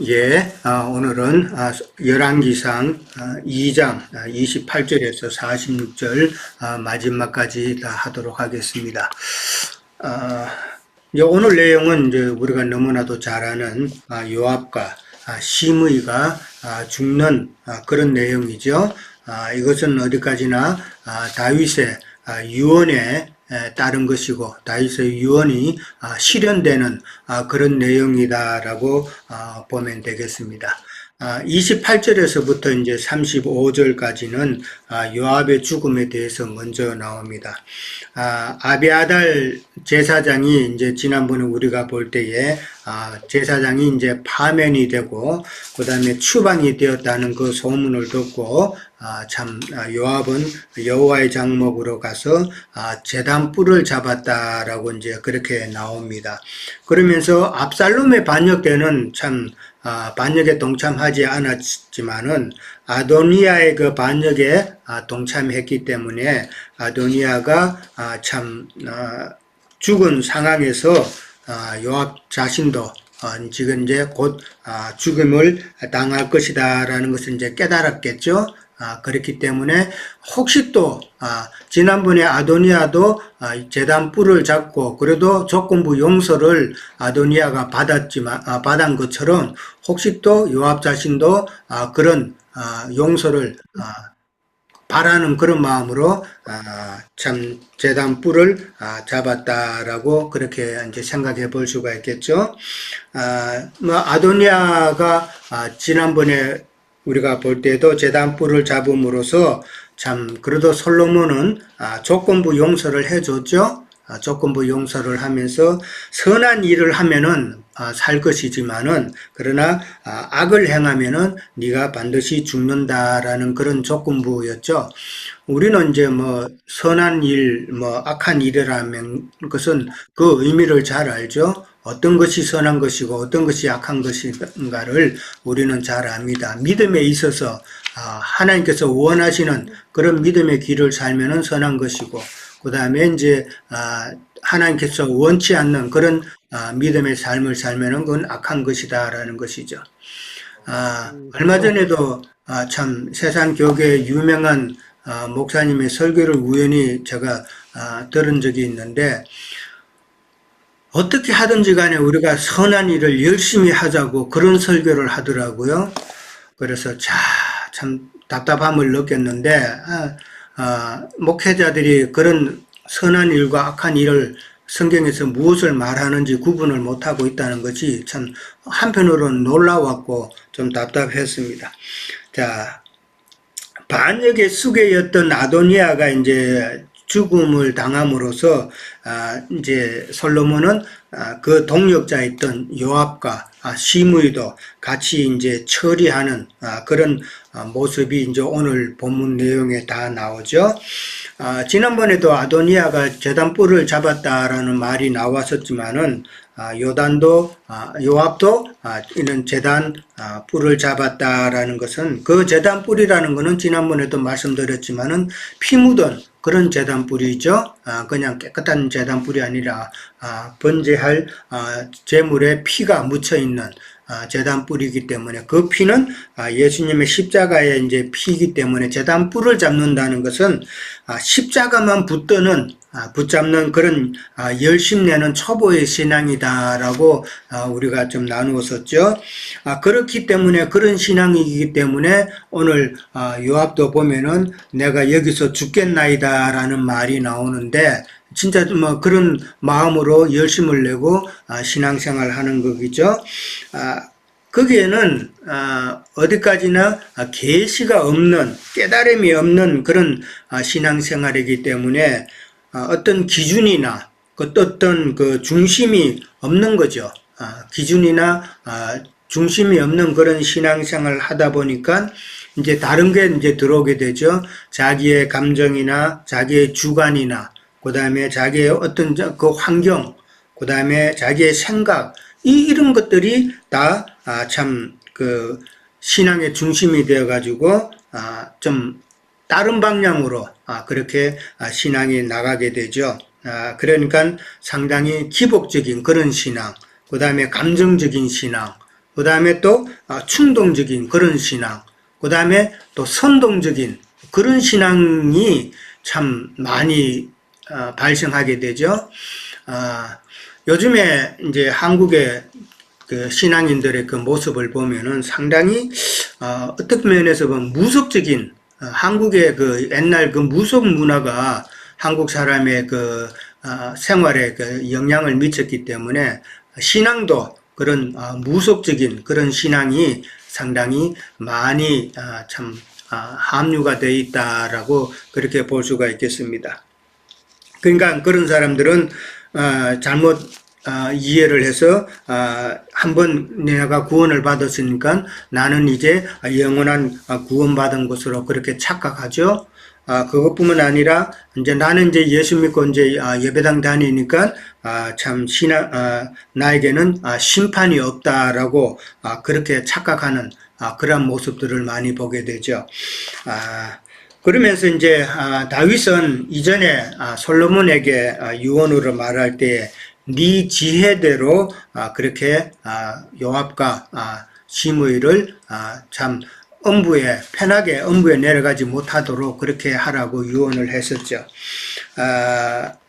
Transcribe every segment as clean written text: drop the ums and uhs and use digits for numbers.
예, 오늘은 열왕기상 2장 28절에서 46절 마지막까지 다 하도록 하겠습니다. 아, 이제 오늘 내용은 이제 우리가 너무나도 잘 아는 요압과 시므이가 죽는 그런 내용이죠. 이것은 어디까지나 다윗의 유언에 따른 것이고 다윗의 유언이 실현되는 그런 내용이다라고 보면 되겠습니다. 28절에서부터 이제 35절까지는 요압의 죽음에 대해서 먼저 나옵니다. 아비아달 제사장이 이제 지난번에 우리가 볼 때에 제사장이 이제 파면이 되고 그 다음에 추방이 되었다는 그 소문을 듣고 요압은 여호와의 장막으로 가서 제단 뿔을 잡았다라고 이제 그렇게 나옵니다. 그러면서 압살롬의 반역 때는 참 반역에 동참하지 않았지만은 아도니아의 그 반역에 동참했기 때문에 아도니아가 참 죽은 상황에서 요압 자신도 지금 이제 곧 죽음을 당할 것이다라는 것을 이제 깨달았겠죠. 그렇기 때문에 혹시 또 지난번에 아도니아도 제단 뿔을 잡고 그래도 조건부 용서를 아도니아가 받은 것처럼 혹시 또 요압 자신도 그런 용서를 바라는 그런 마음으로 참 제단 뿔을 잡았다라고 그렇게 이제 생각해 볼 수가 있겠죠. 뭐 아도니아가 지난번에 우리가 볼 때도 제단 뿔을 잡음으로써 참 그래도 솔로몬은 조건부 용서를 해줬죠. 조건부 용서를 하면서 선한 일을 하면은 살 것이지만은 그러나 악을 행하면은 네가 반드시 죽는다라는 그런 조건부였죠. 우리는 이제 뭐 선한 일, 뭐 악한 일이라면 것은 그 의미를 잘 알죠. 어떤 것이 선한 것이고 어떤 것이 악한 것인가를 우리는 잘 압니다. 믿음에 있어서 하나님께서 원하시는 그런 믿음의 길을 살면은 선한 것이고 그 다음에 이제 하나님께서 원치 않는 그런 믿음의 삶을 살면은 그건 악한 것이다라는 것이죠. 얼마 전에도 참 세상 교계의 유명한 목사님의 설교를 우연히 제가 들은 적이 있는데 어떻게 하든지 간에 우리가 선한 일을 열심히 하자고 그런 설교를 하더라고요. 그래서 참 답답함을 느꼈는데 목회자들이 그런 선한 일과 악한 일을 성경에서 무엇을 말하는지 구분을 못하고 있다는 것이 참 한편으로는 놀라웠고 좀 답답했습니다. 자, 반역의 수괴였던 아도니아가 이제 죽음을 당함으로써 이제 솔로몬은 그 동력자였던 요압과 시므이도 같이 이제 처리하는 그런 모습이 이제 오늘 본문 내용에 다 나오죠. 지난번에도 아도니아가 제단 뿔을 잡았다라는 말이 나왔었지만은 요압도 이런 제단 뿔을 잡았다라는 것은 그 제단 뿔이라는 것은 지난번에도 말씀드렸지만은 피 묻은 그런 제단 뿔이죠. 그냥 깨끗한 제단 뿔이 아니라 번제할 제물에 피가 묻혀 있는 제단 뿔이기 때문에 그 피는 예수님의 십자가의 이제 피이기 때문에 제단 뿔을 잡는다는 것은 십자가만 붙잡는 그런 열심내는 초보의 신앙이다라고 우리가 좀 나누었었죠. 그렇기 때문에 그런 신앙이기 때문에 오늘 요압도 보면은 내가 여기서 죽겠나이다라는 말이 나오는데 진짜 뭐 그런 마음으로 열심을 내고 신앙생활 하는 거겠죠. 거기에는 어디까지나 계시가 없는 깨달음이 없는 그런 신앙생활이기 때문에 어떤 기준이나 어떤 그 중심이 없는 거죠. 기준이나 중심이 없는 그런 신앙생활을 하다 보니까 이제 다른 게 이제 들어오게 되죠. 자기의 감정이나 자기의 주관이나 그 다음에 자기의 어떤 그 환경, 그 다음에 자기의 생각, 이런 것들이 다 참 그 신앙의 중심이 되어 가지고 좀 다른 방향으로 그렇게 신앙이 나가게 되죠. 그러니까 상당히 기복적인 그런 신앙, 그 다음에 감정적인 신앙, 그 다음에 또 충동적인 그런 신앙, 그 다음에 또 선동적인 그런 신앙이 참 많이 발생하게 되죠. 요즘에 이제 한국의 그 신앙인들의 그 모습을 보면은 상당히 어떤 면에서 보면 무속적인 한국의 그 옛날 그 무속 문화가 한국 사람의 그 생활에 그 영향을 미쳤기 때문에 신앙도 그런 무속적인 그런 신앙이 상당히 많이 참 함유가 되어 있다라고 그렇게 볼 수가 있겠습니다. 그러니까 그런 사람들은 잘못 이해를 해서 한번 내가 구원을 받았으니까 나는 이제 영원한 구원받은 것으로 그렇게 착각하죠. 그것뿐만 아니라 이제 나는 이제 예수 믿고 이제 예배당 다니니까 참 나에게는 심판이 없다라고 그렇게 착각하는 그런 모습들을 많이 보게 되죠. 그러면서 이제 다윗은 이전에 솔로몬에게 유언으로 말할 때 네 지혜대로 그렇게 요압과 시므이를 참 편하게 엄부에 내려가지 못하도록 그렇게 하라고 유언을 했었죠.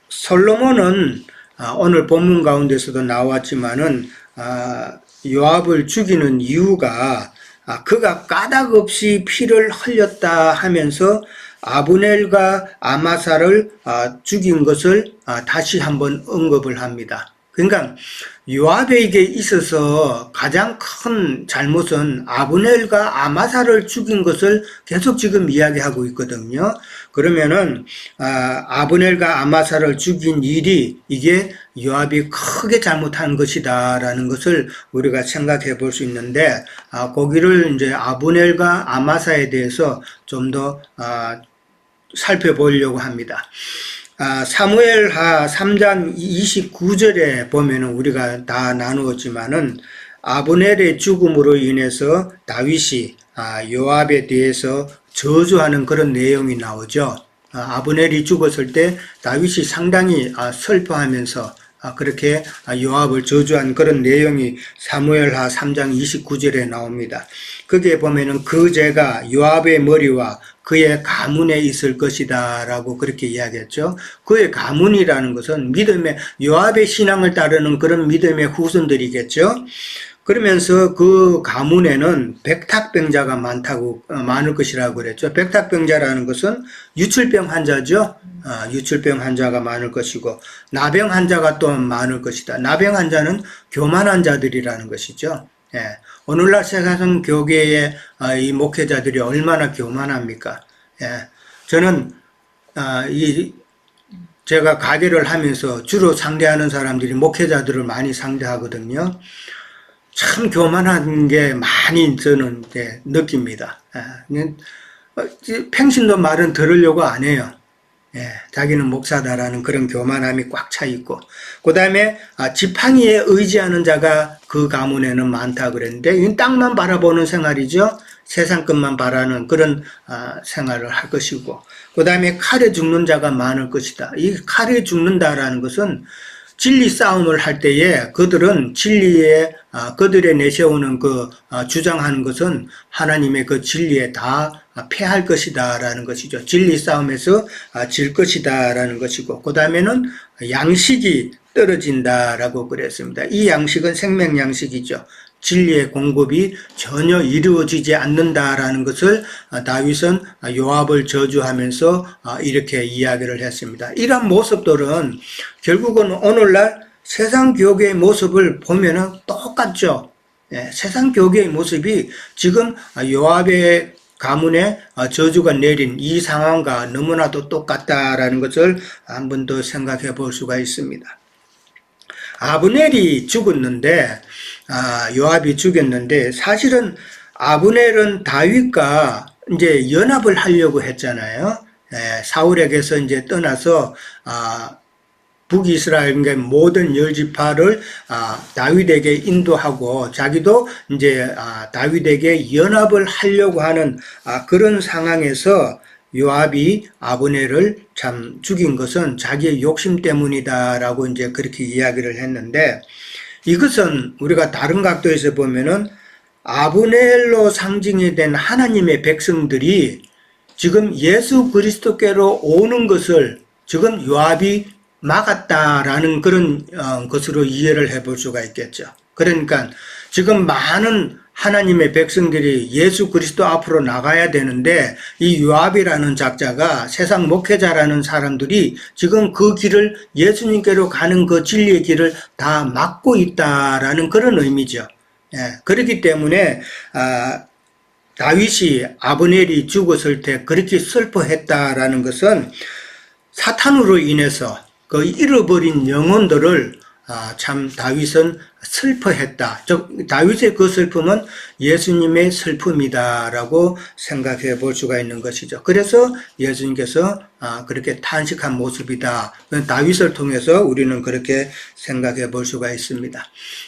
솔로몬은 오늘 본문 가운데서도 나왔지만은 요압을 죽이는 이유가 그가 까닭 없이 피를 흘렸다 하면서 아브넬과 아마사를 죽인 것을 다시 한번 언급을 합니다. 그러니까 요압에게 있어서 가장 큰 잘못은 아브넬과 아마사를 죽인 것을 계속 지금 이야기하고 있거든요. 그러면은 아브넬과 아마사를 죽인 일이 이게 요압이 크게 잘못한 것이다라는 것을 우리가 생각해 볼 수 있는데 거기를 이제 아브넬과 아마사에 대해서 좀 더 살펴보려고 합니다. 사무엘하 3장 29절에 보면은 우리가 다 나누었지만은 아브넬의 죽음으로 인해서 다윗이 요압에 대해서 저주하는 그런 내용이 나오죠. 아브넬이 죽었을 때 다윗이 상당히 슬퍼하면서 그렇게 요압을 저주한 그런 내용이 사무엘하 3장 29절에 나옵니다. 거기에 보면은 그 죄가 요압의 머리와 그의 가문에 있을 것이다 라고 그렇게 이야기했죠. 그의 가문이라는 것은 요압의 신앙을 따르는 그런 믿음의 후손들이겠죠. 그러면서 그 가문에는 백탁병자가 많을 것이라고 그랬죠. 백탁병자라는 것은 유출병 환자죠. 유출병 환자가 많을 것이고 나병 환자가 또 많을 것이다. 나병 환자는 교만한 자들이라는 것이죠. 예. 오늘날 세상 교계의 이 목회자들이 얼마나 교만합니까? 예. 저는 제가 가게를 하면서 주로 상대하는 사람들이 목회자들을 많이 상대하거든요. 참 교만한 게 많이 저는 느낍니다. 평신도 말은 들으려고 안 해요. 자기는 목사다라는 그런 교만함이 꽉 차 있고, 그 다음에 지팡이에 의지하는 자가 그 가문에는 많다 그랬는데, 이 땅만 바라보는 생활이죠. 세상 것만 바라는 그런 생활을 할 것이고, 그 다음에 칼에 죽는 자가 많을 것이다. 이 칼에 죽는다라는 것은 진리 싸움을 할 때에 그들은 그들의 내세우는 주장하는 것은 하나님의 그 진리에 다 패할 것이다 라는 것이죠. 진리 싸움에서 질 것이다 라는 것이고, 그 다음에는 양식이 떨어진다라고 그랬습니다. 이 양식은 생명 양식이죠. 진리의 공급이 전혀 이루어지지 않는다라는 것을 다윗은 요압을 저주하면서 이렇게 이야기를 했습니다. 이런 모습들은 결국은 오늘날 세상 교계의 모습을 보면은 똑같죠. 세상 교계의 모습이 지금 요압의 가문에 저주가 내린 이 상황과 너무나도 똑같다라는 것을 한 번 더 생각해 볼 수가 있습니다. 아브넬이 죽었는데, 요압이 죽였는데, 사실은 아브넬은 다윗과 이제 연합을 하려고 했잖아요. 사울에게서 이제 떠나서, 북이스라엘의 모든 열지파를 다윗에게 인도하고 자기도 이제 다윗에게 연합을 하려고 하는 그런 상황에서 요압이 아브넬을 참 죽인 것은 자기의 욕심 때문이다라고 이제 그렇게 이야기를 했는데, 이것은 우리가 다른 각도에서 보면은 아브넬로 상징이 된 하나님의 백성들이 지금 예수 그리스도께로 오는 것을 지금 요압이 막았다라는 그런 것으로 이해를 해볼 수가 있겠죠. 그러니까 지금 많은 하나님의 백성들이 예수 그리스도 앞으로 나가야 되는데 이 요압이라는 작자가 세상 목회자라는 사람들이 지금 그 길을 예수님께로 가는 그 진리의 길을 다 막고 있다라는 그런 의미죠. 예, 그렇기 때문에 다윗이 아브넬이 죽었을 때 그렇게 슬퍼했다라는 것은 사탄으로 인해서 그 잃어버린 영혼들을 참 다윗은 슬퍼했다. 즉 다윗의 그 슬픔은 예수님의 슬픔이다라고 생각해 볼 수가 있는 것이죠. 그래서 예수님께서 그렇게 탄식한 모습이다. 다윗을 통해서 우리는 그렇게 생각해 볼 수가 있습니다.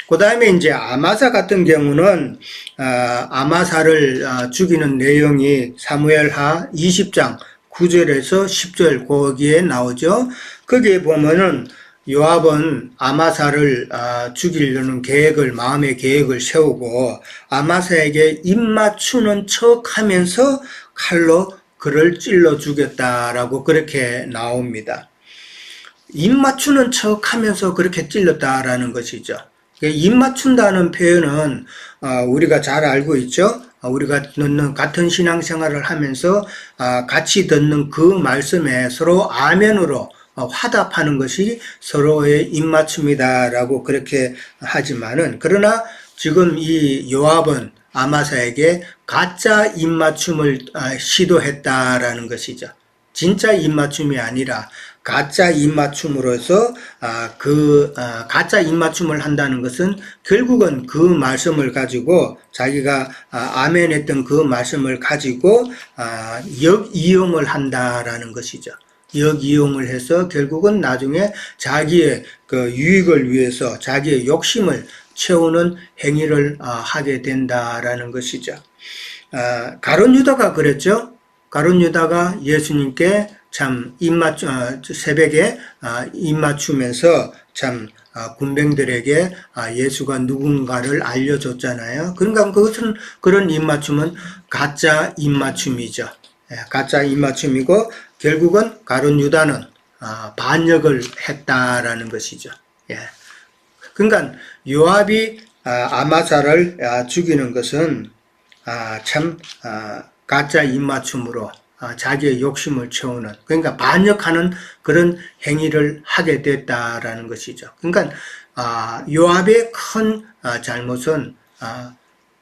그 다음에 이제 아마사 같은 경우는 아마사를 죽이는 내용이 사무엘하 20장 9절에서 10절 거기에 나오죠. 거기에 보면은 요압은 아마사를 죽이려는 마음의 계획을 세우고 아마사에게 입맞추는 척 하면서 칼로 그를 찔러 죽였다라고 그렇게 나옵니다. 입맞추는 척 하면서 그렇게 찔렀다라는 것이죠. 입맞춘다는 표현은 우리가 잘 알고 있죠. 우리가 듣는 같은 신앙생활을 하면서 같이 듣는 그 말씀에 서로 아멘으로 화답하는 것이 서로의 입맞춤이다라고 그렇게 하지만은 그러나 지금 이 요압은 아마사에게 가짜 입맞춤을 시도했다라는 것이죠. 진짜 입맞춤이 아니라 가짜 입맞춤으로서 가짜 입맞춤을 한다는 것은 결국은 그 말씀을 가지고 자기가 아멘했던 그 말씀을 가지고 역이용을 한다라는 것이죠. 역이용을 해서 결국은 나중에 자기의 그 유익을 위해서 자기의 욕심을 채우는 행위를 하게 된다라는 것이죠. 가룟 유다가 그랬죠. 가룟 유다가 예수님께 참 새벽에 입맞추면서 참 군병들에게 예수가 누군가를 알려줬잖아요. 그러니까 그런 입맞춤은 가짜 입맞춤이죠. 가짜 입맞춤이고 결국은 가룟 유다는 반역을 했다라는 것이죠. 예. 그러니까 요압이 아마사를 죽이는 것은 참 가짜 입맞춤으로 자기의 욕심을 채우는, 그러니까 반역하는 그런 행위를 하게 됐다라는 것이죠. 그러니까 요압의 큰 잘못은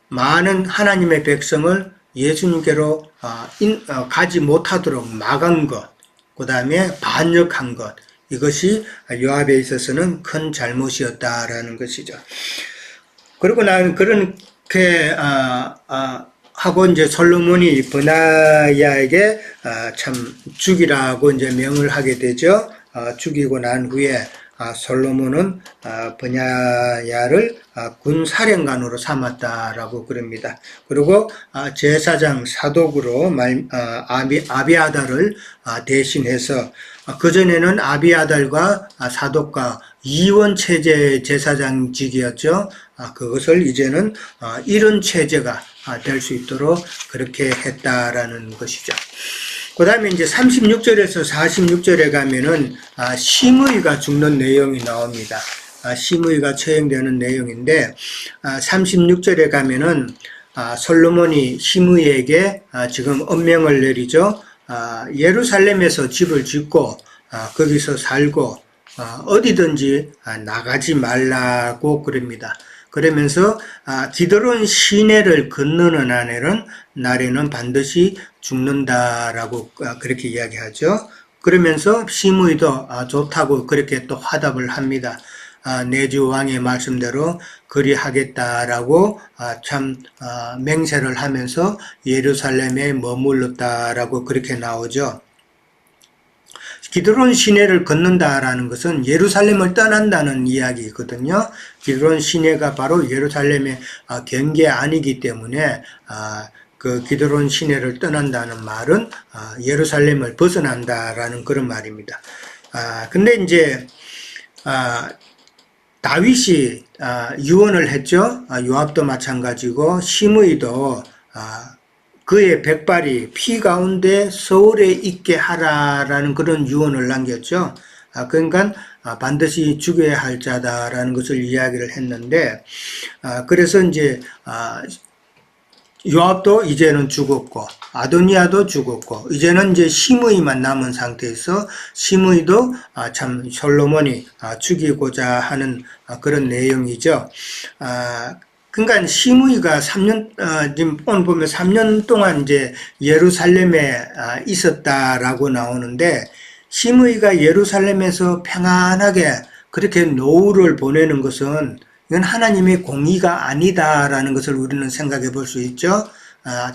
많은 하나님의 백성을 예수님께로 가지 못하도록 막은 것, 그 다음에 반역한 것, 이것이 요압에 있어서는 큰 잘못이었다라는 것이죠. 그리고 나는 그렇게 하고 이제 솔로몬이 브나야에게 참 죽이라고 이제 명을 하게 되죠. 죽이고 난 후에 솔로몬은 브냐야를 군사령관으로 삼았다라고 그럽니다. 그리고 제사장 사독으로 아비아달을 대신해서 그전에는 아비아달과 사독과 이원체제 제사장직이었죠. 그것을 이제는 이런 체제가 될 수 있도록 그렇게 했다라는 것이죠. 그 다음에 이제 36절에서 46절에 가면은 시므이가 죽는 내용이 나옵니다. 시므이가 처형되는 내용인데 36절에 가면은 솔로몬이 시므이에게 지금 엄명을 내리죠. 예루살렘에서 집을 짓고 거기서 살고 어디든지 나가지 말라고 그럽니다. 그러면서 기드론 시내를 건너는 날에는 반드시 죽는다라고 그렇게 이야기하죠. 그러면서 시므이도 좋다고 그렇게 또 화답을 합니다. 내주 왕의 말씀대로 그리하겠다라고 참 맹세를 하면서 예루살렘에 머물렀다라고 그렇게 나오죠. 기드론 시내를 걷는다라는 것은 예루살렘을 떠난다는 이야기거든요. 기드론 시내가 바로 예루살렘의 경계 아니기 때문에 그 기드론 시내를 떠난다는 말은 예루살렘을 벗어난다라는 그런 말입니다. 근데 이제 다윗이 유언을 했죠. 요압도 마찬가지고 시므이도 그의 백발이 피 가운데 서울에 있게 하라라는 그런 유언을 남겼죠. 그러니까 반드시 죽여야 할 자다라는 것을 이야기를 했는데, 그래서 이제 요압도 이제는 죽었고 아도니아도 죽었고 이제는 이제 시므이만 남은 상태에서 시므이도 참 솔로몬이 죽이고자 하는 그런 내용이죠. 그러니까 시므이가 3년 지금 오늘 보면 3년 동안 이제 예루살렘에 있었다라고 나오는데, 시므이가 예루살렘에서 평안하게 그렇게 노후를 보내는 것은 이건 하나님의 공의가 아니다라는 것을 우리는 생각해 볼 수 있죠.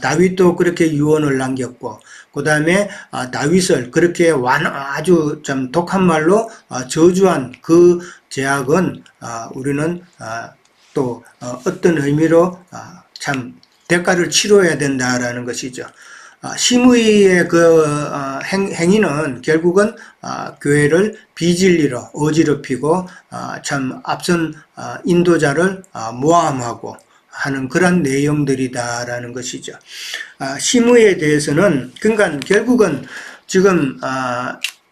다윗도 그렇게 유언을 남겼고, 그 다음에 다윗을 그렇게 아주 좀 독한 말로 저주한 그 죄악은 우리는 또 어떤 의미로 참 대가를 치러야 된다라는 것이죠. 시므이의 그 행위는 결국은 교회를 비진리로 어지럽히고 참 앞선 인도자를 모함하고 하는 그런 내용들이다라는 것이죠. 시므이에 대해서는 그러니까 결국은 지금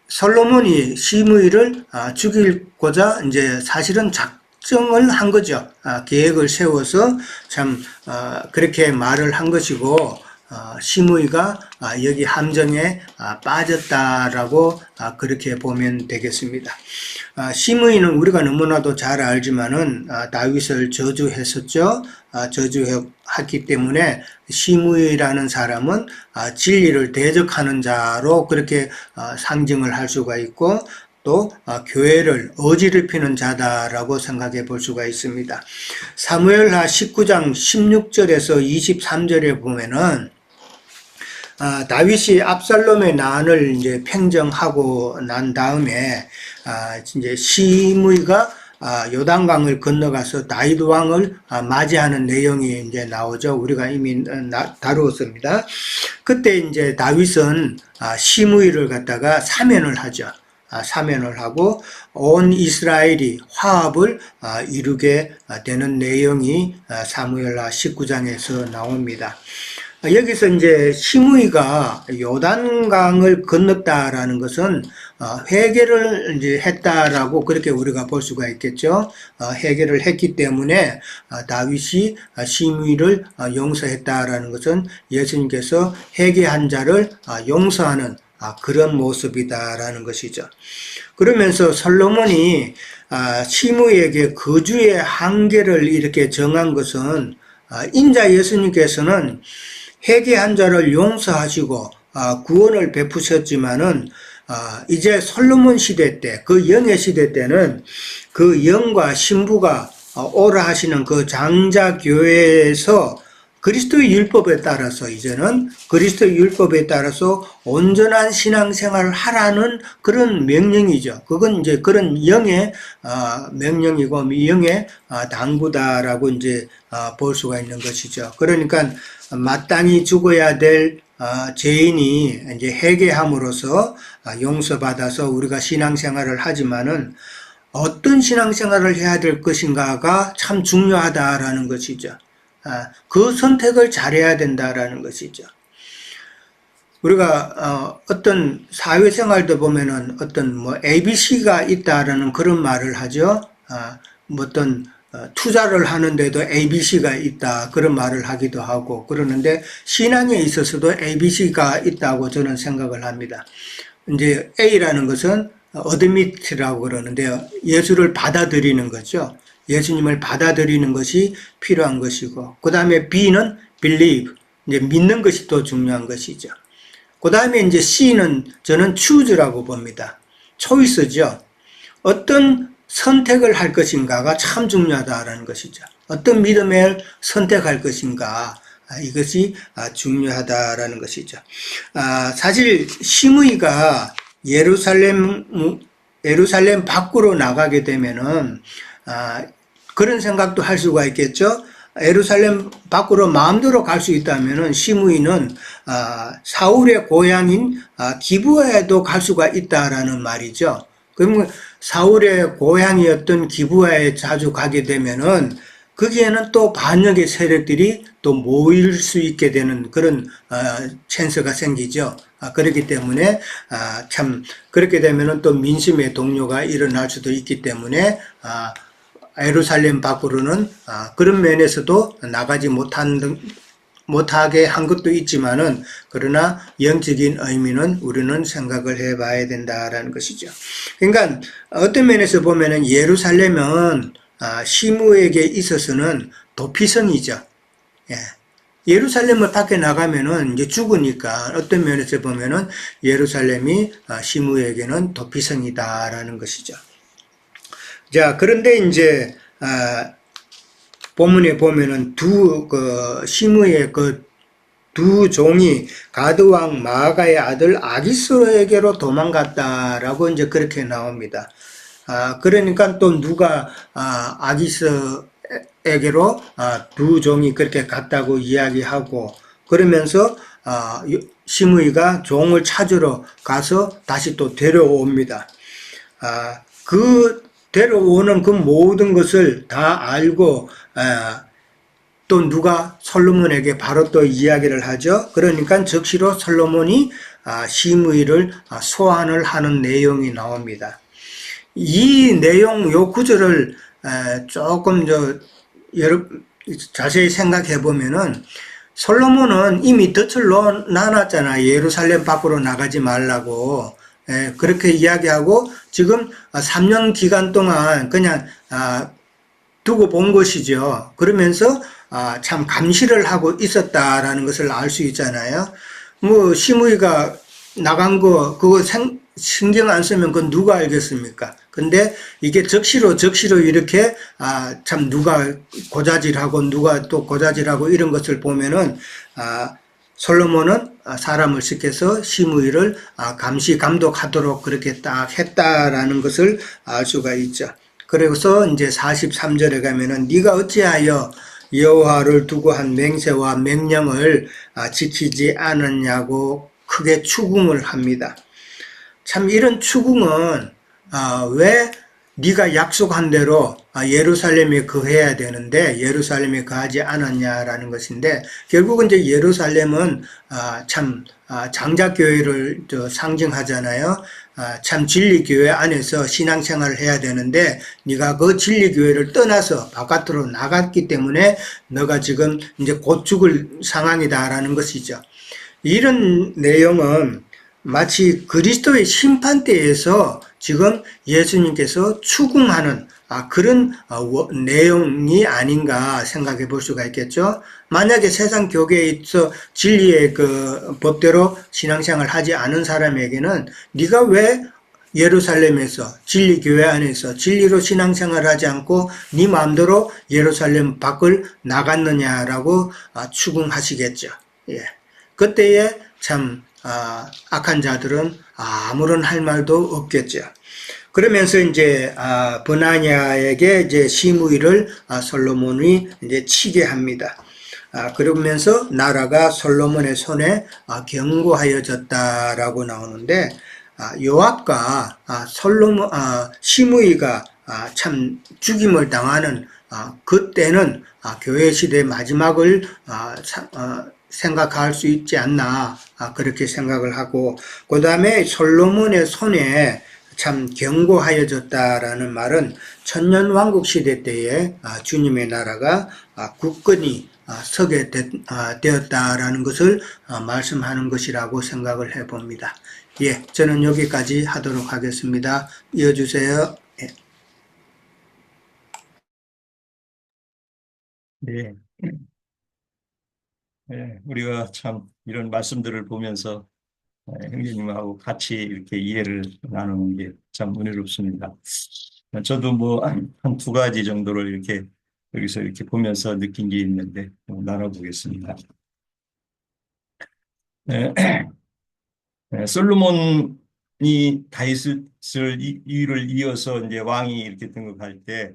솔로몬이 시므이를 죽이고자 이제 사실은 작정을 한 거죠. 계획을 세워서 참 그렇게 말을 한 것이고, 시므이가 여기 함정에 빠졌다라고 그렇게 보면 되겠습니다. 시므이는 우리가 너무나도 잘 알지만은 다윗을 저주했었죠. 저주했기 때문에 시므이라는 사람은 진리를 대적하는 자로 그렇게 상징을 할 수가 있고, 또 교회를 어지럽히는 자다라고 생각해 볼 수가 있습니다. 사무엘하 19장 16절에서 23절에 보면은 다윗이 압살롬의 난을 이제 평정하고 난 다음에 이제 시므이가 요단강을 건너가서 다윗 왕을 맞이하는 내용이 이제 나오죠. 우리가 이미 다루었습니다. 그때 이제 다윗은 시므이를 갖다가 사면을 하죠. 사면을 하고 온 이스라엘이 화합을 이루게 되는 내용이 사무엘하 19장에서 나옵니다. 여기서 이제 시므이가 요단강을 건넜다라는 것은 회개를 이제 했다라고 그렇게 우리가 볼 수가 있겠죠. 회개를 했기 때문에 다윗이 시므이를 용서했다라는 것은 예수님께서 회개한 자를 용서하는 그런 모습이다라는 것이죠. 그러면서 솔로몬이 시므이에게 거주의 한계를 이렇게 정한 것은 인자 예수님께서는 회개한 자를 용서하시고 구원을 베푸셨지만은 이제 솔로몬 시대 때, 그 영의 시대 때는 그 영과 신부가 오라 하시는 그 장자 교회에서 그리스도의 율법에 따라서 이제는 그리스도의 율법에 따라서 온전한 신앙생활을 하라는 그런 명령이죠. 그건 이제 그런 영의 명령이고 영의 당부다라고 이제 볼 수가 있는 것이죠. 그러니까 마땅히 죽어야 될 죄인이 이제 회개함으로써 용서받아서 우리가 신앙생활을 하지만은 어떤 신앙생활을 해야 될 것인가가 참 중요하다라는 것이죠. 그 선택을 잘해야 된다라는 것이죠. 우리가 어떤 사회생활도 보면은 어떤 뭐 ABC가 있다라는 그런 말을 하죠. 뭐 어떤 투자를 하는데도 ABC가 있다 그런 말을 하기도 하고 그러는데, 신앙에 있어서도 ABC가 있다고 저는 생각을 합니다. 이제 A라는 것은 어드미트라고 그러는데요. 예수를 받아들이는 거죠. 예수님을 받아들이는 것이 필요한 것이고, 그 다음에 B는 believe, 이제 믿는 것이 더 중요한 것이죠. 그 다음에 이제 C는 저는 choose라고 봅니다. 초이스죠. 어떤 선택을 할 것인가가 참 중요하다라는 것이죠. 어떤 믿음을 선택할 것인가, 이것이 중요하다라는 것이죠. 사실 시므이가 예루살렘 밖으로 나가게 되면은 그런 생각도 할 수가 있겠죠. 예루살렘 밖으로 마음대로 갈 수 있다면은 시므이는 사울의 고향인 기브아에도 갈 수가 있다라는 말이죠. 그러면 사울의 고향이었던 기브아에 자주 가게 되면은 거기에는 또 반역의 세력들이 또 모일 수 있게 되는 그런 찬스가 생기죠. 그렇기 때문에 참 그렇게 되면은 또 민심의 동요가 일어날 수도 있기 때문에 예루살렘 밖으로는 그런 면에서도 나가지 못하게 한 것도 있지만은 그러나 영적인 의미는 우리는 생각을 해봐야 된다라는 것이죠. 그러니까 어떤 면에서 보면은 예루살렘은 시므에게 있어서는 도피성이죠. 예. 예루살렘을 밖에 나가면은 이제 죽으니까 어떤 면에서 보면은 예루살렘이 시므에게는 도피성이다라는 것이죠. 자, 그런데 이제 본문에 보면은 시므의 두 종이 가드 왕 마아가의 아들 아기스에게로 도망갔다라고 이제 그렇게 나옵니다. 그러니까 또 누가 아기스에게로 두 종이 그렇게 갔다고 이야기하고 그러면서 시므이가 종을 찾으러 가서 다시 또 데려옵니다. 그 데려오는 그 모든 것을 다 알고 또 누가 솔로몬에게 바로 또 이야기를 하죠. 그러니까 즉시로 솔로몬이 시므이를 소환을 하는 내용이 나옵니다. 이 내용, 요 구절을 조금 자세히 생각해 보면은 솔로몬은 이미 덫을 놔놨잖아. 예루살렘 밖으로 나가지 말라고. 그렇게 이야기하고 지금 3년 기간 동안 그냥 두고 본 것이죠. 그러면서 참 감시를 하고 있었다라는 것을 알 수 있잖아요. 뭐 시므이가 나간 거 그거 신경 안 쓰면 그건 누가 알겠습니까? 근데 이게 적시로 이렇게 참 누가 고자질하고 누가 또 고자질하고 이런 것을 보면은 솔로몬은 사람을 시켜서 시므이를 감시 감독하도록 그렇게 딱 했다라는 것을 알 수가 있죠. 그래서 이제 43절에 가면은 네가 어찌하여 여호와를 두고 한 맹세와 명령을 지키지 않았냐고 크게 추궁을 합니다. 참 이런 추궁은 왜 네가 약속한 대로 예루살렘에 거해야 되는데 예루살렘에 거하지 않았냐라는 것인데 결국은 이제 예루살렘은 참 장자교회를 상징하잖아요. 참 진리교회 안에서 신앙생활을 해야 되는데 네가 그 진리교회를 떠나서 바깥으로 나갔기 때문에 너가 지금 이제 곧 죽을 상황이다라는 것이죠. 이런 내용은 마치 그리스도의 심판대에서 지금 예수님께서 추궁하는 그런 내용이 아닌가 생각해 볼 수가 있겠죠. 만약에 세상 교계에서 진리의 그 법대로 신앙생활을 하지 않은 사람에게는 네가 왜 예루살렘에서 진리교회 안에서 진리로 신앙생활을 하지 않고 네 마음대로 예루살렘 밖을 나갔느냐라고 추궁하시겠죠. 예. 그때에 참 악한 자들은 아무런 할 말도 없겠죠. 그러면서 이제 버나냐에게 이제 시므이를 솔로몬이 이제 치게 합니다. 그러면서 나라가 솔로몬의 손에 견고하여졌다라고 나오는데 요압과 시므이가 참 죽임을 당하는 그때는 교회 시대 마지막을 생각할 수 있지 않나 그렇게 생각을 하고 그 다음에 솔로몬의 손에 참 견고하여졌다라는 말은 천년왕국 시대 때에 주님의 나라가 굳건히 서게 되었다라는 것을 말씀하는 것이라고 생각을 해봅니다. 예, 저는 여기까지 하도록 하겠습니다. 이어주세요. 예. 네. 네, 우리가 참 이런 말씀들을 보면서 형제님하고 같이 이렇게 이해를 나누는 게 참 은혜롭습니다. 저도 뭐 한 두 가지 정도를 이렇게 여기서 이렇게 보면서 느낀 게 있는데 나눠보겠습니다. 네, 솔로몬이 다윗을 이유를 이어서 이제 왕이 이렇게 등극할 때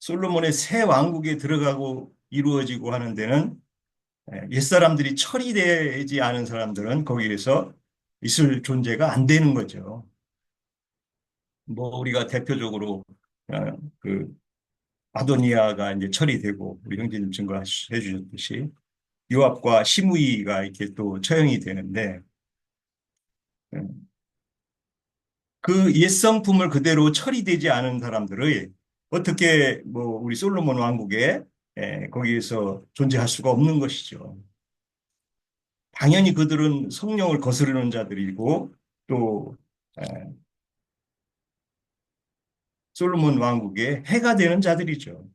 솔로몬의 새 왕국에 들어가고 이루어지고 하는 데는 옛사람들이 처리되지 않은 사람들은 거기에서 있을 존재가 안 되는 거죠. 뭐 우리가 대표적으로 그 아도니아가 이제 처리되고 우리 형제님 증거해 주셨듯이 요압과 시므이가 이렇게 또 처형이 되는데 음, 그 옛성품을 그대로 처리되지 않은 사람들의 어떻게 뭐 우리 솔로몬 왕국에 거기에서 존재할 수가 없는 것이죠. 당연히 그들은 성령을 거스르는 자들이고 또 에, 솔로몬 왕국에 해가 되는 자들이죠.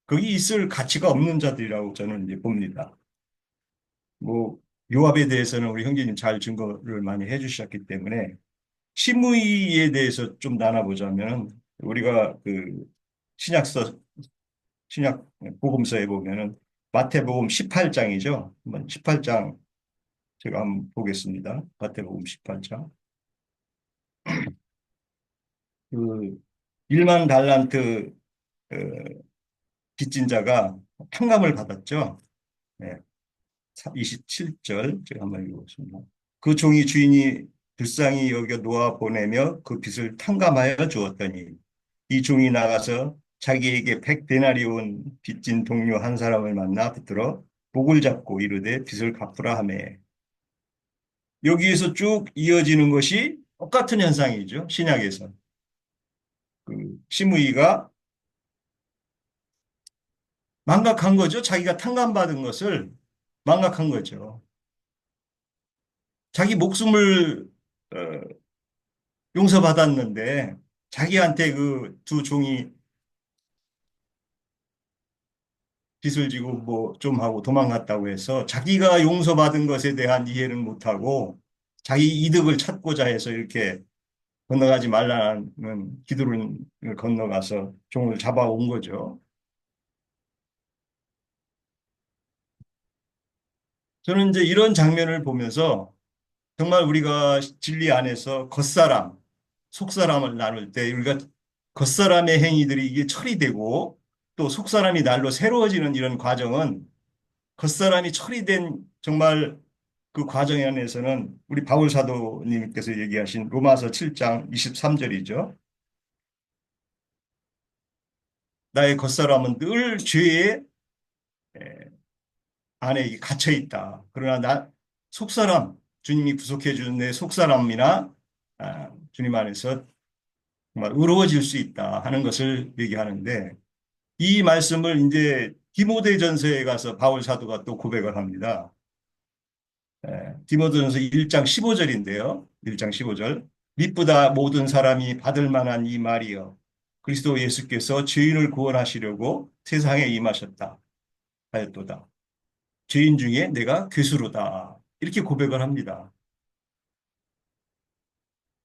거기 있을 가치가 없는 자들이라고 저는 이제 봅니다. 뭐 요압에 대해서는 우리 형제님 잘 증거를 많이 해주셨기 때문에 시므이에 대해서 좀 나눠보자면 우리가 그 신약서 신약 복음서에 보면은 마태복음 18장이죠. 한번 18장 제가 한번 보겠습니다. 마태복음 18장. 그 1만 달란트 어, 빚진 자가 탕감을 받았죠. 네, 27절 제가 한번 읽어보겠습니다. 그 종이 주인이 불쌍히 여겨 놓아 보내며 그 빚을 탕감하여 주었더니 이 종이 나가서 자기에게 100데나리온 빚진 동료 한 사람을 만나 붙들어 목을 잡고 이르되 빚을 갚으라 하며 여기에서 쭉 이어지는 것이 똑같은 현상이죠. 신약에서. 그 시므이가 망각한 거죠. 자기가 탕감받은 것을 망각한 거죠. 자기 목숨을 어, 용서받았는데 자기한테 그 두 종이 빚을 지고 뭐 좀 하고 도망갔다고 해서 자기가 용서받은 것에 대한 이해를 못하고 자기 이득을 찾고자 해서 이렇게 건너가지 말라는 기둥을 건너가서 종을 잡아온 거죠. 저는 이제 이런 장면을 보면서 정말 우리가 진리 안에서 겉사람, 속사람을 나눌 때 우리가 겉사람의 행위들이 이게 처리되고 또 속사람이 날로 새로워지는 이런 과정은 겉사람이 처리된 정말 그 과정 안에서는 우리 바울 사도님께서 얘기하신 로마서 7장 23절이죠. 나의 겉사람은 늘 죄의 안에 갇혀 있다. 그러나 나 속사람, 주님이 구속해 주는 내 속사람이나 주님 안에서 정말 의로워질 수 있다 하는 것을 얘기하는데 이 말씀을 이제 디모데전서에 가서 바울 사도가 또 고백을 합니다. 디모데전서 1장 15절인데요. 1장 15절. 미쁘다 모든 사람이 받을 만한 이 말이여. 그리스도 예수께서 죄인을 구원하시려고 세상에 임하셨다 하였도다. 죄인 중에 내가 괴수로다. 이렇게 고백을 합니다.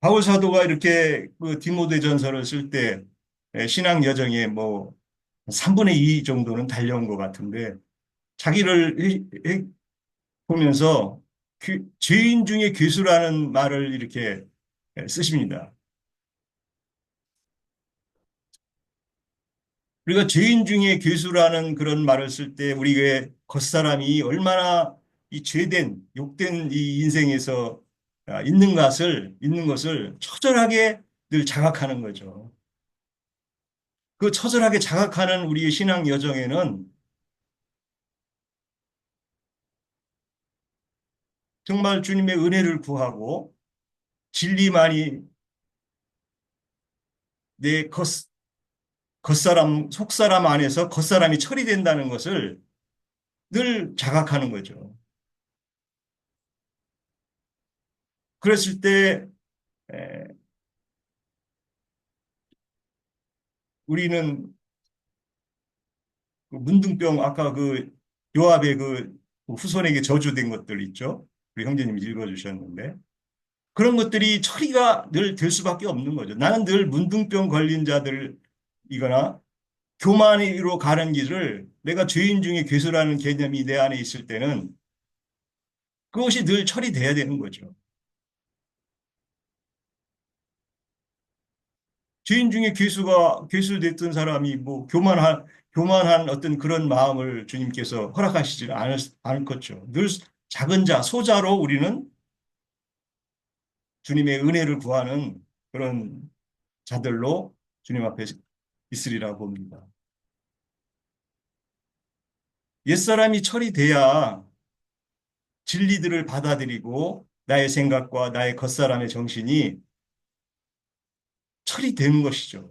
바울 사도가 이렇게 그 디모데전서를 쓸 때 신앙 여정에 뭐 3분의 2 정도는 달려온 것 같은데 자기를 보면서 죄인 중에 괴수라는 말을 이렇게 쓰십니다. 우리가 죄인 중에 괴수라는 그런 말을 쓸 때 우리의 겉사람이 얼마나 이 죄된, 욕된 이 인생에서 있는 것을 처절하게 늘 자각하는 거죠. 그 처절하게 자각하는 우리의 신앙 여정에는 정말 주님의 은혜를 구하고 진리만이 내 겉사람, 속사람 안에서 겉사람이 처리된다는 것을 늘 자각하는 거죠. 그랬을 때 우리는 그 문둥병 아까 그 요압의 그 후손에게 저주된 것들 있죠. 우리 형제님이 읽어주셨는데 그런 것들이 처리가 늘 될 수밖에 없는 거죠. 나는 늘 문둥병 걸린 자들이거나 교만으로 가는 길을 내가 죄인 중에 괴수라는 개념이 내 안에 있을 때는 그것이 늘 처리돼야 되는 거죠. 죄인 중에 괴수됐던 사람이 뭐 교만한 어떤 그런 마음을 주님께서 허락하시지 않을 거죠. 늘 작은 자, 소자로 우리는 주님의 은혜를 구하는 그런 자들로 주님 앞에 있으리라 봅니다. 옛사람이 처리돼야 진리들을 받아들이고 나의 생각과 나의 겉사람의 정신이 처리되는 것이죠.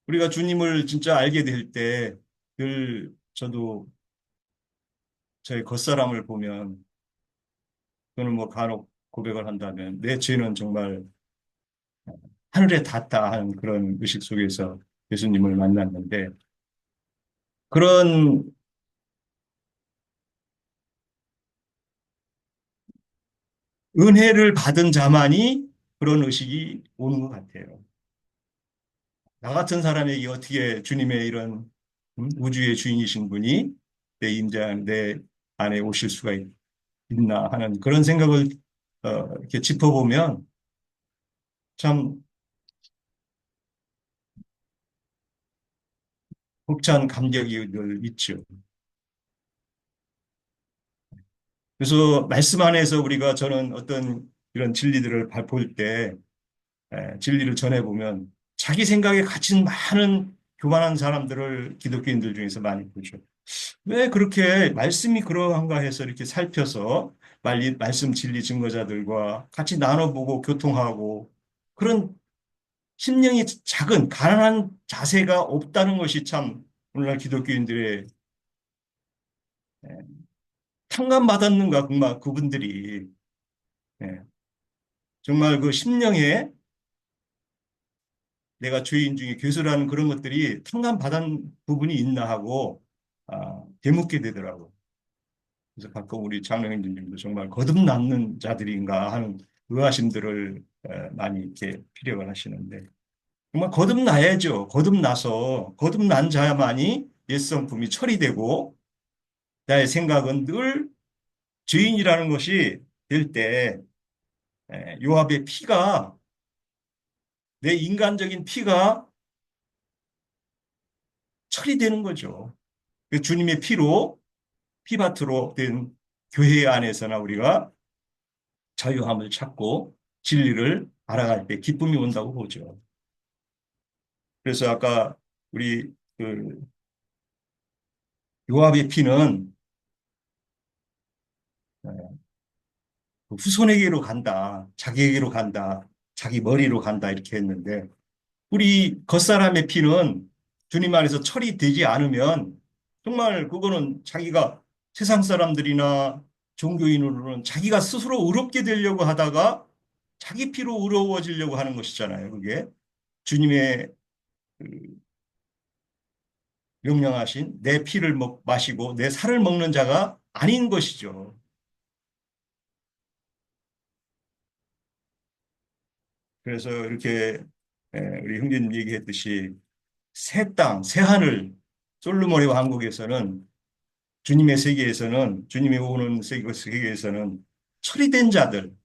우리가 주님을 진짜 알게 될 때 늘 저도 저의 겉사람을 보면 저는 뭐 간혹 고백을 한다면 내 죄는 정말 하늘에 닿다 하는 그런 의식 속에서 예수님을 만났는데 그런 은혜를 받은 자만이 그런 의식이 오는 것 같아요. 나 같은 사람에게 어떻게 주님의 이런 우주의 주인이신 분이 내 안에 오실 수가 있나 하는 그런 생각을 이렇게 짚어보면 참 벅찬 감격이 늘 있죠. 그래서 말씀 안에서 우리가 저는 어떤 이런 진리들을 볼 때 진리를 전해보면 자기 생각에 갇힌 많은 교만한 사람들을 기독교인들 중에서 많이 보죠. 왜 그렇게 말씀이 그러한가 해서 이렇게 살펴서 말씀 진리 증거자들과 같이 나눠보고 교통하고 그런 심령이 작은 가난한 자세가 없다는 것이 참 오늘날 기독교인들의 탕감받았는가 정말 그분들이 예, 정말 그 심령에 내가 죄인 중에 괴수라는 그런 것들이 탕감받은 부분이 있나 하고 되묻게 되더라고요. 그래서 가끔 우리 장로님들도 정말 거듭났는 자들인가 하는 의아심들을 많이 이렇게 피력을 하시는데 정말 거듭나야죠. 거듭나서 거듭난 자야만이 옛 성품이 처리되고 나의 생각은 늘 죄인이라는 것이 될 때 요압의 피가 내 인간적인 피가 처리되는 거죠. 그 주님의 피로 피바트로 된 교회 안에서나 우리가 자유함을 찾고 진리를 알아갈 때 기쁨이 온다고 보죠. 그래서 아까 우리 그 요압의 피는 그 후손에게로 간다, 자기에게로 간다, 자기 머리로 간다 이렇게 했는데 우리 겉사람의 피는 주님 안에서 처리되지 않으면 정말 그거는 자기가 세상 사람들이나 종교인으로는 자기가 스스로 의롭게 되려고 하다가 자기 피로 의로워지려고 하는 것이잖아요. 그게 주님의 그 명령하신 내 피를 마시고 내 살을 먹는 자가 아닌 것이죠. 그래서 이렇게 우리 형제님 얘기했듯이 새 땅, 새 하늘, 솔로몬의 왕국에서는 주님의 세계에서는 주님이 오는 세계에서는 처리된 자들,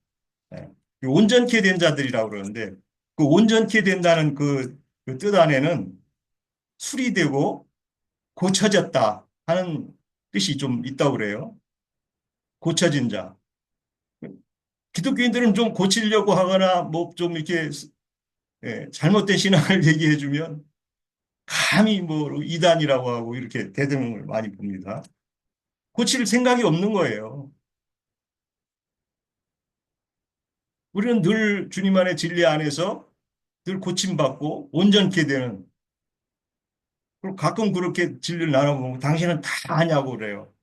예, 온전케 된 자들이라고 그러는데 그 온전케 된다는 그 뜻 안에는 수리되고 고쳐졌다 하는 뜻이 좀 있다고 그래요. 고쳐진 자. 기독교인들은 좀 고치려고 하거나 뭐 좀 이렇게 잘못된 신앙을 얘기해 주면 감히 뭐 이단이라고 하고 이렇게 대등을 많이 봅니다. 고칠 생각이 없는 거예요. 우리는 늘 주님 안의 진리 안에서 늘 고침받고 온전케 되는 그리고 가끔 그렇게 진리를 나눠보면 당신은 다 아냐고 그래요.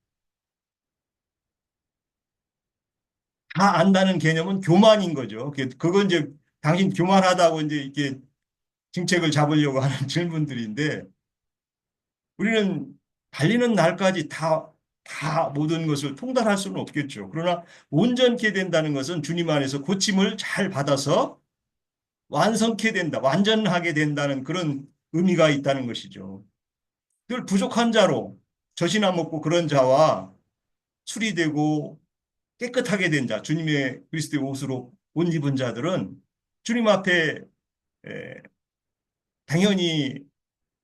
다 안다는 개념은 교만인 거죠. 그건 이제 당신 교만하다고 이제 이렇게 정책을 잡으려고 하는 질문들인데 우리는 달리는 날까지 다 모든 것을 통달할 수는 없겠죠. 그러나 온전케 된다는 것은 주님 안에서 고침을 잘 받아서 완성케 된다, 완전하게 된다는 그런 의미가 있다는 것이죠. 늘 부족한 자로 젖이나 먹고 그런 자와 수리되고 깨끗하게 된 자, 주님의 그리스도의 옷으로 옷 입은 자들은 주님 앞에 당연히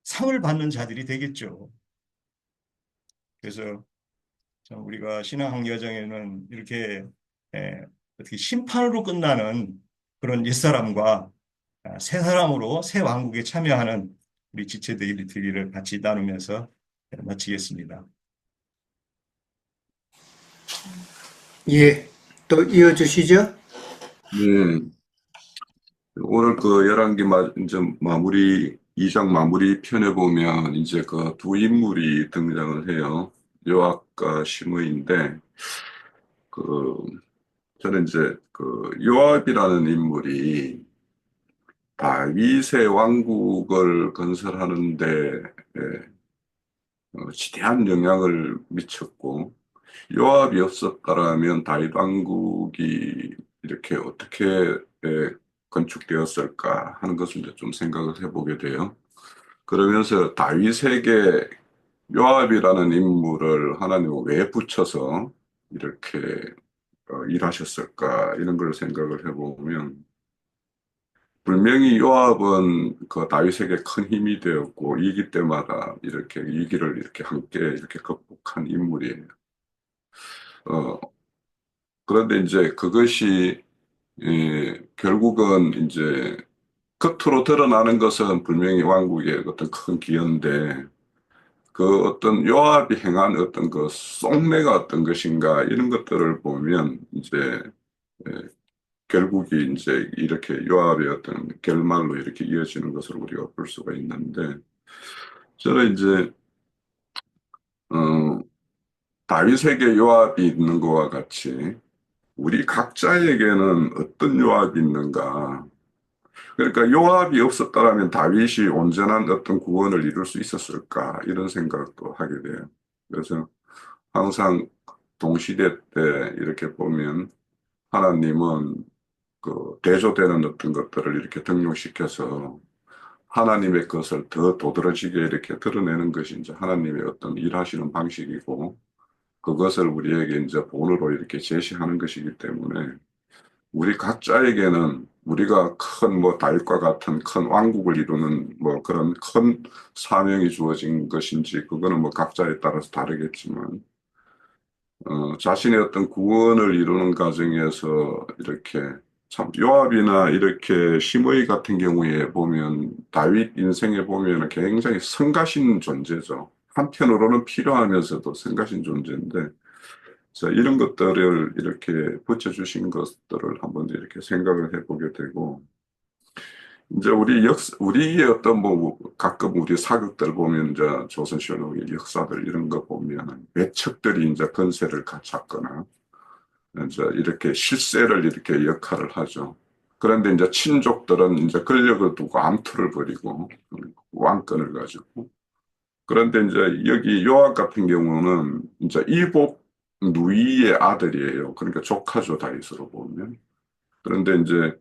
상을 받는 자들이 되겠죠. 그래서 참 우리가 신앙 여정에는 이렇게 어떻게 심판으로 끝나는 그런 옛사람과 새 사람으로 새 왕국에 참여하는 우리 지체들이 되기를 같이 나누면서 마치겠습니다. 예, 또 이어주시죠. 네, 오늘 그 열왕기 이제 마무리 2장 마무리 편에 보면 이제 그 두 인물이 등장을 해요. 요압과 시므이인데 그 저는 이제 그 요압이라는 인물이 다윗의 왕국을 건설하는데 지대한 영향을 미쳤고 요압이 없었다라면 다윗 왕국이 이렇게 어떻게 건축되었을까 하는 것을 이제 좀 생각을 해보게 돼요. 그러면서 다윗에게 요압이라는 인물을 하나님은 왜 붙여서 이렇게 일하셨을까 이런 걸 생각을 해보면 분명히 요압은 그 다윗에게 큰 힘이 되었고 위기 때마다 이렇게 위기를 이렇게 함께 이렇게 극복한 인물이에요. 어, 그런데 이제 그것이 결국은 이제 겉으로 드러나는 것은 분명히 왕국의 어떤 큰 기여인데 그 어떤 요압이 행한 어떤 그 속내가 어떤 것인가 이런 것들을 보면 이제 예, 결국이 이제 이렇게 요압의 어떤 결말로 이렇게 이어지는 것을 우리가 볼 수가 있는데 저는 이제 어, 다윗에게 요압이 있는 것과 같이 우리 각자에게는 어떤 요압이 있는가. 그러니까 요압이 없었다라면 다윗이 온전한 어떤 구원을 이룰 수 있었을까 이런 생각도 하게 돼요. 그래서 항상 동시대 때 이렇게 보면 하나님은 그 대조되는 어떤 것들을 이렇게 등용시켜서 하나님의 것을 더 도드라지게 이렇게 드러내는 것이 이제 하나님의 어떤 일하시는 방식이고 그것을 우리에게 이제 본으로 이렇게 제시하는 것이기 때문에 우리 각자에게는 우리가 큰 뭐 다윗과 같은 큰 왕국을 이루는 뭐 그런 큰 사명이 주어진 것인지 그거는 뭐 각자에 따라서 다르겠지만 자신의 어떤 구원을 이루는 과정에서 이렇게 참 요압이나 이렇게 시므이 같은 경우에 보면 다윗 인생에 보면 굉장히 성가신 존재죠. 한편으로는 필요하면서도 성가신 존재인데 자, 이런 것들을 이렇게 붙여주신 것들을 한번 이렇게 생각을 해보게 되고, 이제 우리의 어떤 뭐, 가끔 우리 사극들 보면, 이제 조선시대의 역사들 이런 거 보면, 외척들이 이제 건세를 잡거나, 이제 이렇게 실세를 이렇게 역할을 하죠. 그런데 이제 친족들은 이제 권력을 두고 암투를 벌이고, 왕권을 가지고, 그런데 이제 여기 요압 같은 경우는 이제 이복 누이의 아들이에요. 그러니까 조카죠, 다윗으로 보면. 그런데 이제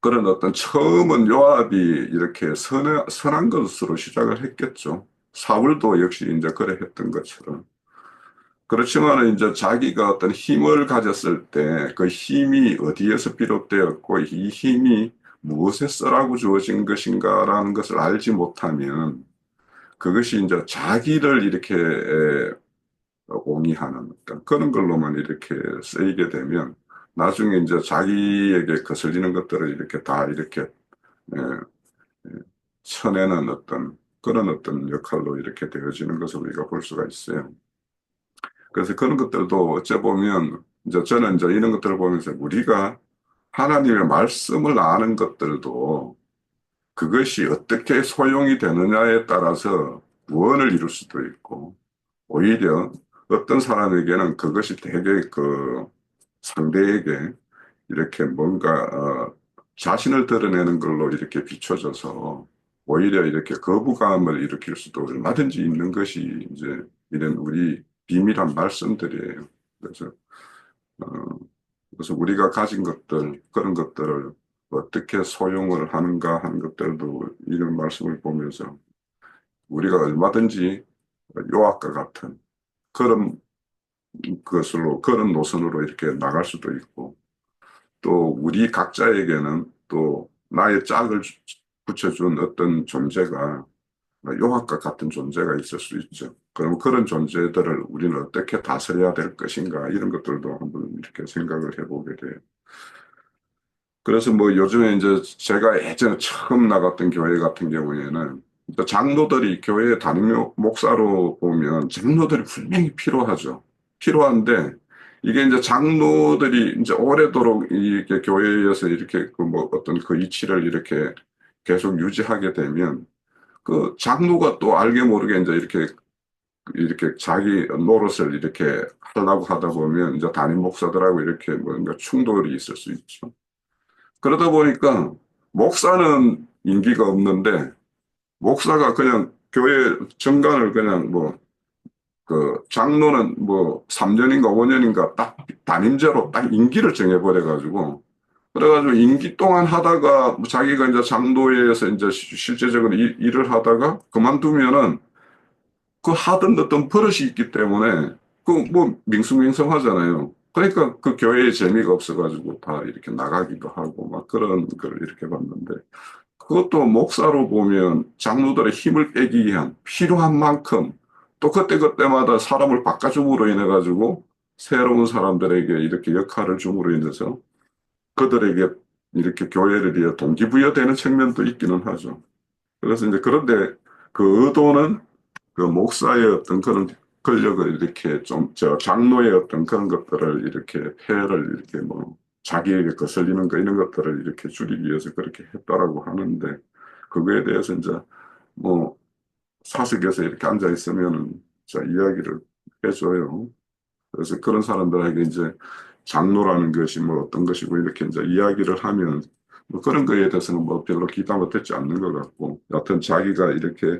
그런 어떤 처음은 요압이 이렇게 선한 것으로 시작을 했겠죠. 사울도 역시 이제 그래 했던 것처럼. 그렇지만 이제 자기가 어떤 힘을 가졌을 때 그 힘이 어디에서 비롯되었고 이 힘이 무엇에 쓰라고 주어진 것인가라는 것을 알지 못하면 그것이 이제 자기를 이렇게 옹이하는 어떤 그런 걸로만 이렇게 쓰이게 되면 나중에 이제 자기에게 거슬리는 것들을 이렇게 다 이렇게 에, 에, 쳐내는 어떤 그런 어떤 역할로 이렇게 되어지는 것을 우리가 볼 수가 있어요. 그래서 그런 것들도 어째 보면 이제 저는 이제 이런 것들을 보면서 우리가 하나님의 말씀을 아는 것들도 그것이 어떻게 소용이 되느냐에 따라서 구원을 이룰 수도 있고 오히려 어떤 사람에게는 그것이 되게 그 상대에게 이렇게 뭔가 자신을 드러내는 걸로 이렇게 비춰져서 오히려 이렇게 거부감을 일으킬 수도 얼마든지 있는 것이 이제 이런 우리 비밀한 말씀들이에요. 그래서 어, 그래서 우리가 가진 것들 그런 것들을 어떻게 소용을 하는가 하는 것들도 이런 말씀을 보면서 우리가 얼마든지 요압과 같은 그런 것으로 그런 노선으로 이렇게 나갈 수도 있고 또 우리 각자에게는 또 나의 짝을 붙여준 어떤 존재가 요압과 같은 존재가 있을 수 있죠. 그럼 그런 존재들을 우리는 어떻게 다스려야 될 것인가 이런 것들도 한번 이렇게 생각을 해보게 돼요. 그래서 뭐 요즘에 이제 제가 예전에 처음 나갔던 교회 같은 경우에는 또 장로들이 교회 담임 목사로 보면 장로들이 분명히 필요하죠. 필요한데 이게 이제 장로들이 이제 오래도록 이렇게 교회에서 이렇게 그 뭐 어떤 그 이치를 이렇게 계속 유지하게 되면 그 장로가 또 알게 모르게 이제 이렇게 자기 노릇을 이렇게 하려고 하다 보면 이제 담임 목사들하고 이렇게 뭔가 충돌이 있을 수 있죠. 그러다 보니까 목사는 인기가 없는데 목사가 그냥 교회 정관을 그냥 뭐 그 장로는 뭐 3년인가 5년인가 딱 담임제로 딱 임기를 정해버려가지고 그래가지고 임기 동안 하다가 뭐 자기가 이제 장로회에서 이제 실제적으로 일을 하다가 그만두면은 그 하던 어떤 버릇이 있기 때문에 그 뭐 밍숭밍숭하잖아요. 그러니까 그 교회에 재미가 없어가지고 다 이렇게 나가기도 하고 막 그런 걸 이렇게 봤는데 그것도 목사로 보면 장로들의 힘을 빼기 위한 필요한 만큼 또 그때그때마다 사람을 바꿔줌으로 인해 가지고 새로운 사람들에게 이렇게 역할을 줌으로 인해서 그들에게 이렇게 교회를 위해 동기부여되는 측면도 있기는 하죠. 그래서 이제 그런데 그 의도는 그 목사의 어떤 그런 권력을 이렇게 좀, 장로의 어떤 그런 것들을 이렇게 폐해를 이렇게 뭐, 자기에게 거슬리는 거, 이런 것들을 이렇게 줄이기 위해서 그렇게 했다라고 하는데, 그거에 대해서 이제 뭐, 사석에서 이렇게 앉아 있으면은, 이야기를 해줘요. 그래서 그런 사람들에게 이제 장로라는 것이 뭐 어떤 것이고 이렇게 이제 이야기를 하면 뭐 그런 거에 대해서는 뭐 별로 기타 못했지 않는 것 같고 여하튼 자기가 이렇게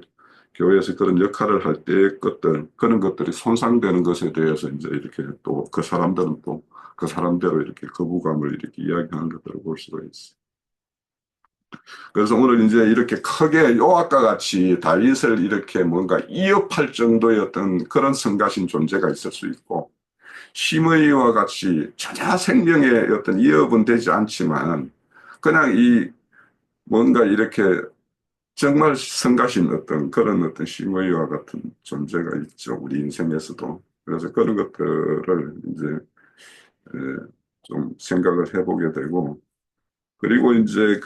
교회에서 그런 역할을 할 때의 것들 그런 것들이 손상되는 것에 대해서 이제 이렇게 또 그 사람들은 또 그 사람대로 이렇게 거부감을 이렇게 이야기하는 것들을 볼 수가 있어요. 그래서 오늘 이제 이렇게 크게 요압과 같이 다윗을 이렇게 뭔가 이업할 정도의 어떤 그런 성가신 존재가 있을 수 있고 심의와 같이 전혀 생명의 어떤 이업은 되지 않지만 그냥 이 뭔가 이렇게 정말 성가신 어떤 그런 어떤 심의와 같은 존재가 있죠. 우리 인생에서도. 그래서 그런 것들을 이제 좀 생각을 해보게 되고 그리고 이제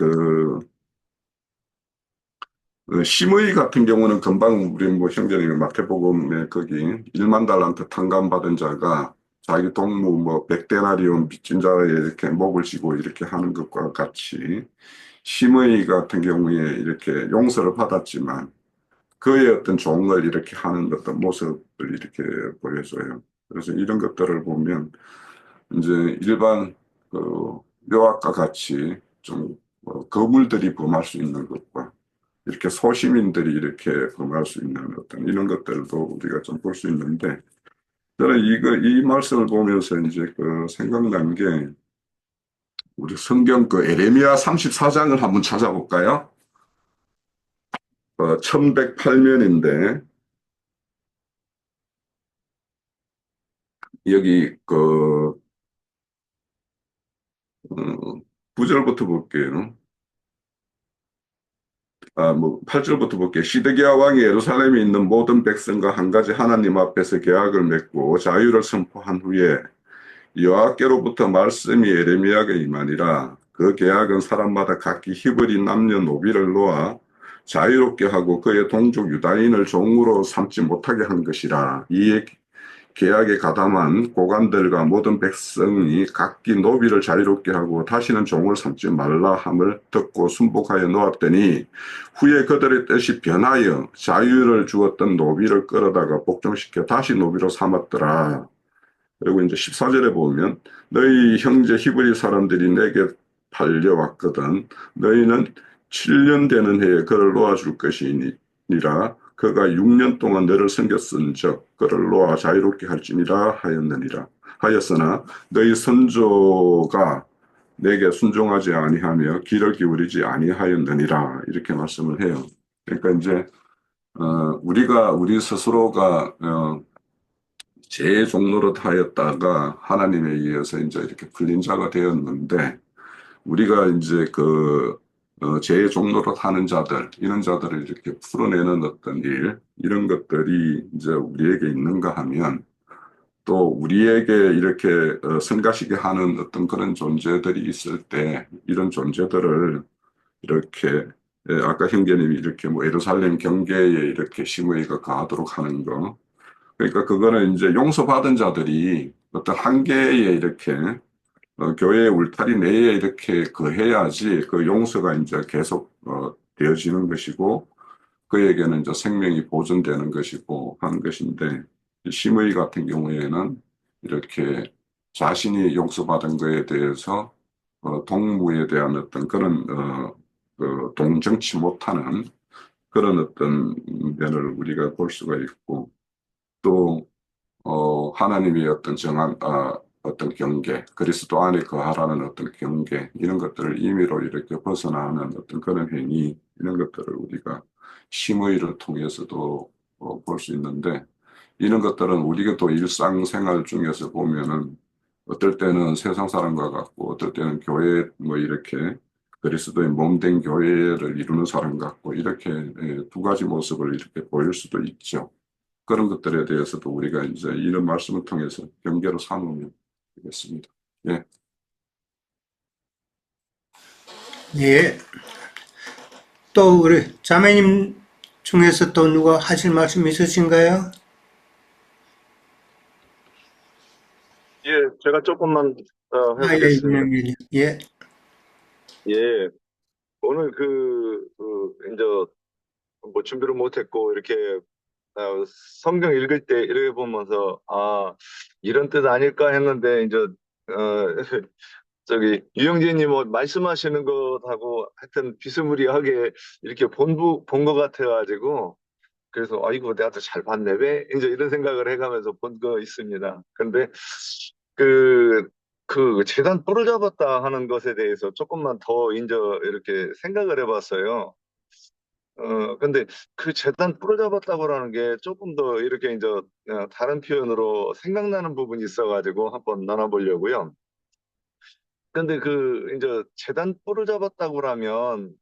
심의 같은 경우는 금방 우리 뭐 형제님이 마태복음에 거기 1만 달란트 탕감받은 자가 자기 동무 뭐 100데나리온 빚진 자에 이렇게 목을 쥐고 이렇게 하는 것과 같이 심의 같은 경우에 이렇게 용서를 받았지만 그의 어떤 종을 이렇게 하는 어떤 모습을 이렇게 보여줘요. 그래서 이런 것들을 보면 이제 일반 그 묘학과 같이 좀 거물들이 범할 수 있는 것과 이렇게 소시민들이 이렇게 범할 수 있는 어떤 이런 것들도 우리가 좀 볼 수 있는데 저는 이 말씀을 보면서 이제 생각난 게 우리 성경 에레미야 34장을 한번 찾아볼까요? 1108면인데 여기 9절부터 볼게요. 뭐 8절부터 볼게요. 시드기야 왕이 예루살렘에 있는 모든 백성과 한 가지 하나님 앞에서 계약을 맺고 자유를 선포한 후에 여호와께로부터 말씀이 예레미야에게 임하니라. 그 계약은 사람마다 각기 히브리 남녀 노비를 놓아 자유롭게 하고 그의 동족 유다인을 종으로 삼지 못하게 한 것이라. 이 계약에 가담한 고관들과 모든 백성이 각기 노비를 자유롭게 하고 다시는 종을 삼지 말라 함을 듣고 순복하여 놓았더니 후에 그들의 뜻이 변하여 자유를 주었던 노비를 끌어다가 복종시켜 다시 노비로 삼았더라. 그리고 이제 14절에 보면 너희 형제 히브리 사람들이 내게 팔려왔거든. 너희는 7년 되는 해에 그를 놓아줄 것이니라. 그가 6년 동안 너를 섬겼은즉 그를 놓아 자유롭게 할지니라 하였느니라. 하였으나 너희 선조가 내게 순종하지 아니하며 귀를 기울이지 아니하였느니라. 이렇게 말씀을 해요. 그러니까 이제 우리 스스로가 제 종노릇 하였다가 하나님에 의해서 이제 이렇게 풀린 자가 되었는데, 우리가 이제 제 종로로 하는 자들, 이런 자들을 이렇게 풀어내는 어떤 일, 이런 것들이 이제 우리에게 있는가 하면 또 우리에게 이렇게 성가시게 하는 어떤 그런 존재들이 있을 때 이런 존재들을 이렇게 아까 형제님이 이렇게 뭐 예루살렘 경계에 이렇게 심의가 가하도록 하는 거 그러니까 그거는 이제 용서받은 자들이 어떤 한계에 이렇게 교회의 울타리 내에 이렇게 거해야지 그 용서가 이제 계속 되어지는 것이고 그에게는 이제 생명이 보존되는 것이고 하는 것인데 심의 같은 경우에는 이렇게 자신이 용서받은 것에 대해서 동무에 대한 어떤 그런 그 동정치 못하는 그런 어떤 면을 우리가 볼 수가 있고 또 하나님의 어떤 정한 어떤 경계, 그리스도 안에 거하라는 어떤 경계 이런 것들을 임의로 이렇게 벗어나는 어떤 그런 행위 이런 것들을 우리가 심의를 통해서도 볼 수 있는데 이런 것들은 우리가 또 일상생활 중에서 보면은 어떨 때는 세상 사람과 같고 어떨 때는 교회 뭐 이렇게 그리스도의 몸된 교회를 이루는 사람 같고 이렇게 두 가지 모습을 이렇게 보일 수도 있죠. 그런 것들에 대해서도 우리가 이제 이런 말씀을 통해서 경계로 삼으면 되겠습니다. 예. 예. 또 우리 자매님 중에서 또 누가 하실 말씀 있으신가요? 예, 제가 조금만 예, 해보겠습니다. 예. 예, 오늘 이제 뭐 준비를 못했고 이렇게 성경 읽을 때 이렇게 보면서 이런 뜻 아닐까 했는데 이제 저기 유영재님 뭐 말씀하시는 것하고 하여튼 비스무리하게 이렇게 본 것 같아가지고 그래서 이거 내가 더 잘 봤네 왜 이제 이런 생각을 해가면서 본 거 있습니다. 근데 그 재단 뿔을 잡았다 하는 것에 대해서 조금만 더 이제 이렇게 생각을 해봤어요. 근데 그 재단 뿔을 잡았다고라는 게 조금 더 이렇게 이제 다른 표현으로 생각나는 부분이 있어가지고 한번 나눠보려고요. 근데 이제 재단 뿔을 잡았다고라면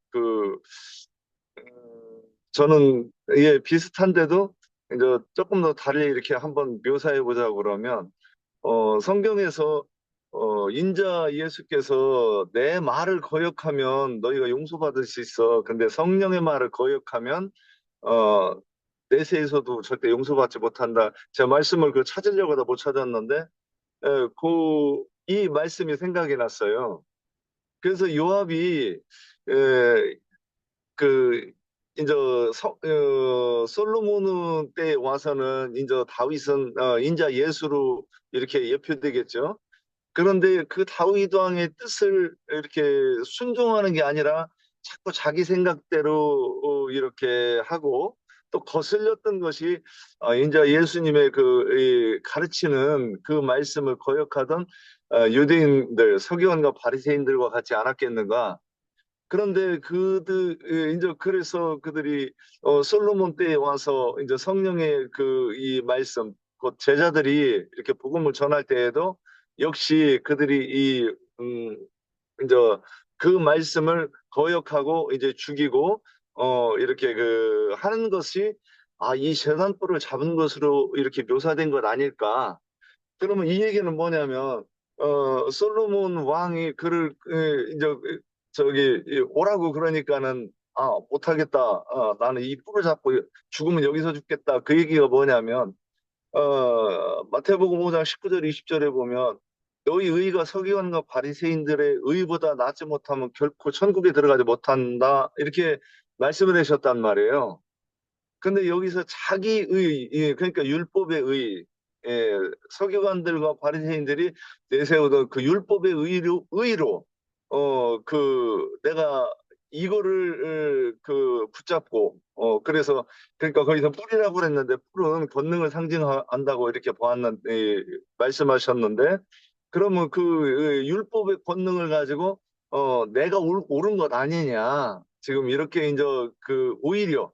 저는 예 비슷한데도 이제 조금 더 다르게 이렇게 한번 묘사해 보자고 그러면 성경에서 인자 예수께서 내 말을 거역하면 너희가 용서받을 수 있어. 근데 성령의 말을 거역하면 어, 내세에서도 절대 용서받지 못한다. 제가 말씀을 찾으려고 하다 못 찾았는데 이 말씀이 생각이 났어요. 그래서 요압이 에, 그 이제 솔로몬 때 와서는 이제 다윗은 인자 예수로 이렇게 예표되겠죠. 그런데 그 다윗 왕의 뜻을 이렇게 순종하는 게 아니라 자꾸 자기 생각대로 이렇게 하고 또 거슬렸던 것이 이제 예수님의 이 가르치는 그 말씀을 거역하던 유대인들, 서기관과 바리새인들과 같지 않았겠는가? 그런데 이제 그래서 그들이 솔로몬 때에 와서 이제 성령의 이 말씀, 곧 제자들이 이렇게 복음을 전할 때에도 역시 그들이 이제 그 말씀을 거역하고 이제 죽이고 이렇게 하는 것이 이 재단불을 잡은 것으로 이렇게 묘사된 것 아닐까? 그러면 이 얘기는 뭐냐면 솔로몬 왕이 그를 이제 오라고 그러니까는 못하겠다. 나는 이 뿔을 잡고 죽으면 여기서 죽겠다. 그 얘기가 뭐냐면 마태복음 5장 19절 20절에 보면 너희 의가 서기관과 바리새인들의 의보다 낫지 못하면 결코 천국에 들어가지 못한다. 이렇게 말씀을 하셨단 말이에요. 근데 여기서 자기 그러니까 율법의 예, 서기관들과 바리새인들이 내세우던 그 율법의 의로, 내가 이거를 붙잡고, 그래서, 그러니까 거기서 뿔이라고 그랬는데, 뿔은 권능을 상징한다고 이렇게 말씀하셨는데, 그러면 율법의 권능을 가지고, 내가 옳은 것 아니냐. 지금 이렇게 이제 오히려,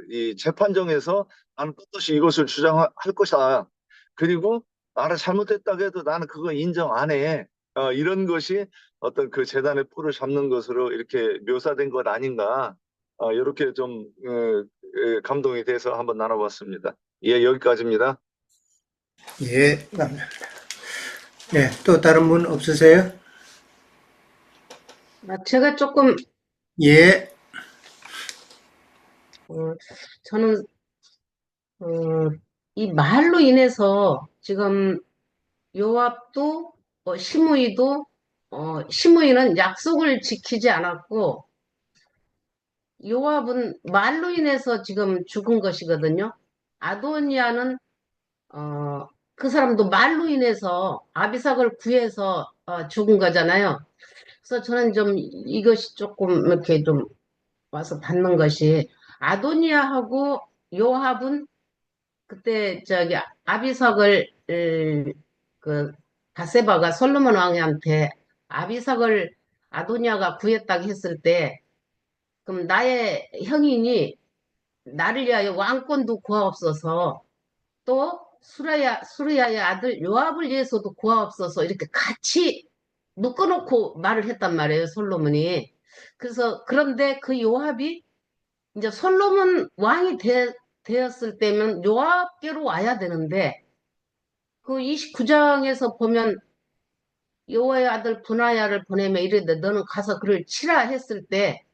이 재판정에서 나는 떳떳이 이것을 주장할 것이다. 그리고 나를 잘못했다고 해도 나는 그거 인정 안 해. 이런 것이 어떤 그 재단의 뿔을 잡는 것으로 이렇게 묘사된 것 아닌가. 이렇게 좀 감동이 돼서 한번 나눠봤습니다. 예, 여기까지입니다. 예, 감사합니다. 네, 또 다른 분 없으세요? 제가 조금, 예, 어, 저는, 어, 이 말로 인해서 지금 요압도, 시므이도, 시므이는 약속을 지키지 않았고, 요압은 말로 인해서 지금 죽은 것이거든요. 아도니아는, 어, 그 사람도 말로 인해서 아비삭을 구해서 죽은 거잖아요. 그래서 저는 좀 이것이 조금 이렇게 좀 와서 받는 것이 아도니아하고 요압은 그때 저기 아비삭을 그 바세바가 솔로몬 왕한테 아비삭을 아도니아가 구했다고 했을 때 그럼 나의 형이니 나를 위하여 왕권도 구하옵소서 또 수르야의 아들 요압을 위해서도 구하옵소서 이렇게 같이 묶어놓고 말을 했단 말이에요 솔로몬이. 그래서 그런데 그 요압이 이제 솔로몬 왕이 되었을 때면 요압께로 와야 되는데 그 29장에서 보면 여호와의 아들 분하야를 보내며 이르되 너는 가서 그를 치라 했을 때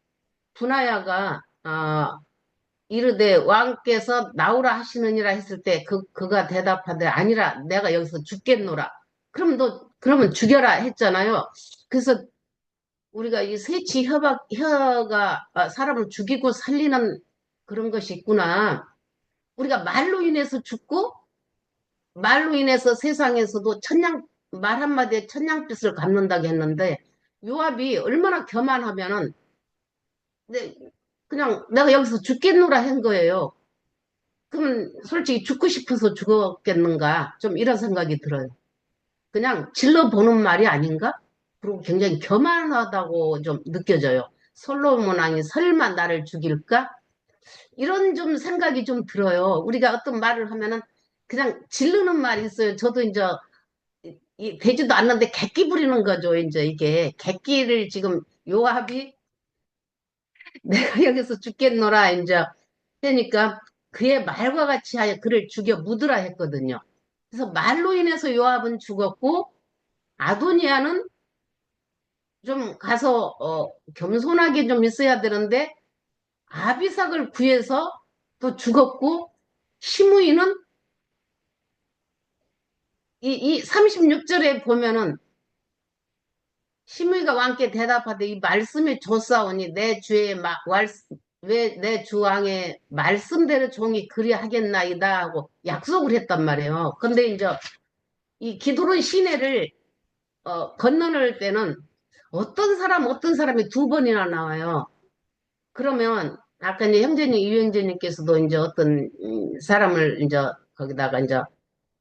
분하야가 이르되 왕께서 나오라 하시느니라 했을 때 그가 대답하되 아니라 내가 여기서 죽겠노라. 그러면 죽여라 했잖아요. 그래서 우리가 이 세치 혀가 사람을 죽이고 살리는 그런 것이 있구나. 우리가 말로 인해서 죽고 말로 인해서 세상에서도 말 한마디에 천냥빚을 갚는다고 했는데 요압이 얼마나 교만하면은 내, 그냥 내가 여기서 죽겠노라 한 거예요. 그러면 솔직히 죽고 싶어서 죽었겠는가? 좀 이런 생각이 들어요. 그냥 질러보는 말이 아닌가? 그리고 굉장히 교만하다고 좀 느껴져요. 솔로몬 왕이 설마 나를 죽일까? 이런 좀 생각이 좀 들어요. 우리가 어떤 말을 하면은 그냥 지르는 말이 있어요. 저도 이제 되지도 않는데 객기 부리는 거죠. 이제 이게 객기를 지금 요압이 내가 여기서 죽겠노라 이제 그러니까 그의 말과 같이 하여 그를 죽여 묻으라 했거든요. 그래서 말로 인해서 요압은 죽었고 아도니아는 좀 가서 겸손하게 좀 있어야 되는데 아비삭을 구해서 또 죽었고 시므이는 이 36절에 보면은 시므이가 왕께 대답하되 이 말씀이 좋사오니 내 주의 왜 내 주왕의 말씀대로 종이 그리하겠나이다 하고 약속을 했단 말이에요. 근데 이제 이 기드론 시내를 건너는 때는 어떤 사람이 두 번이나 나와요. 그러면 아까 이제 형제님, 유형제님께서도 이제 어떤 사람을 이제 거기다가 이제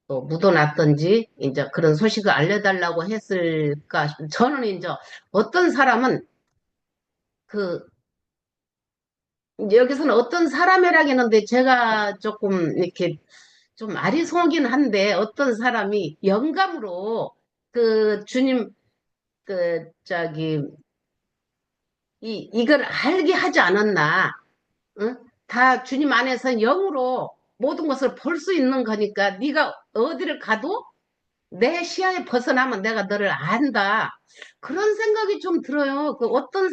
또 묻어놨던지 이제 그런 소식을 알려달라고 했을까 싶 저는 이제 어떤 사람은 그 이제 여기서는 어떤 사람이라고 했는데 제가 조금 이렇게 좀 아리송하긴 한데 어떤 사람이 영감으로 그 주님 저기 이걸 알게 하지 않았나? 응? 다 주님 안에서 영으로 모든 것을 볼 수 있는 거니까 네가 어디를 가도 내 시야에 벗어나면 내가 너를 안다. 그런 생각이 좀 들어요. 그 어떤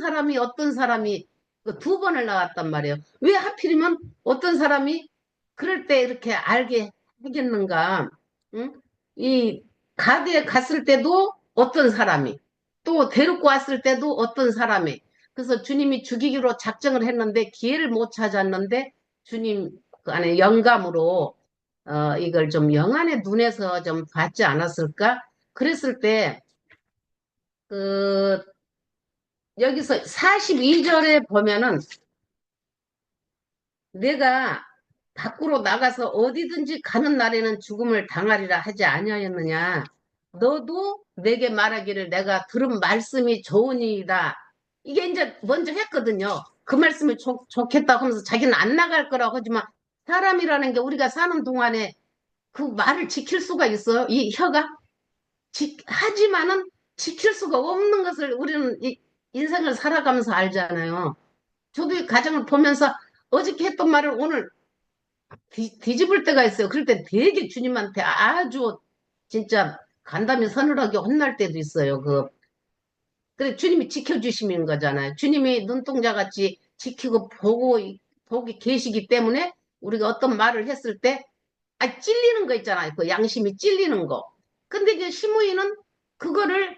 사람이 그두 번을 나왔단 말이에요. 왜 하필이면 어떤 사람이 그럴 때 이렇게 알게 하겠는가? 응? 이 가드에 갔을 때도 어떤 사람이 또 데리고 왔을 때도 어떤 사람이 그래서 주님이 죽이기로 작정을 했는데 기회를 못 찾았는데 주님 그 안에 영감으로 이걸 좀 영안의 눈에서 좀 봤지 않았을까? 그랬을 때, 그, 여기서 42절에 보면은 내가 밖으로 나가서 어디든지 가는 날에는 죽음을 당하리라 하지 아니하였느냐. 너도 내게 말하기를 내가 들은 말씀이 좋으니이다. 이게 이제 먼저 했거든요. 그 말씀이 좋겠다고 하면서 자기는 안 나갈 거라고 하지만 사람이라는 게 우리가 사는 동안에 그 말을 지킬 수가 있어요. 이 혀가. 하지만은 지킬 수가 없는 것을 우리는 이 인생을 살아가면서 알잖아요. 저도 이 가정을 보면서 어저께 했던 말을 오늘 뒤집을 때가 있어요. 그럴 때 되게 주님한테 아주 진짜 간담이 서늘하게 혼날 때도 있어요. 그래, 주님이 지켜주시는 거잖아요. 주님이 눈동자 같이 지키고 보고 계시기 때문에 우리가 어떤 말을 했을 때, 찔리는 거 있잖아요. 그 양심이 찔리는 거. 근데 이제 시므이는 그거를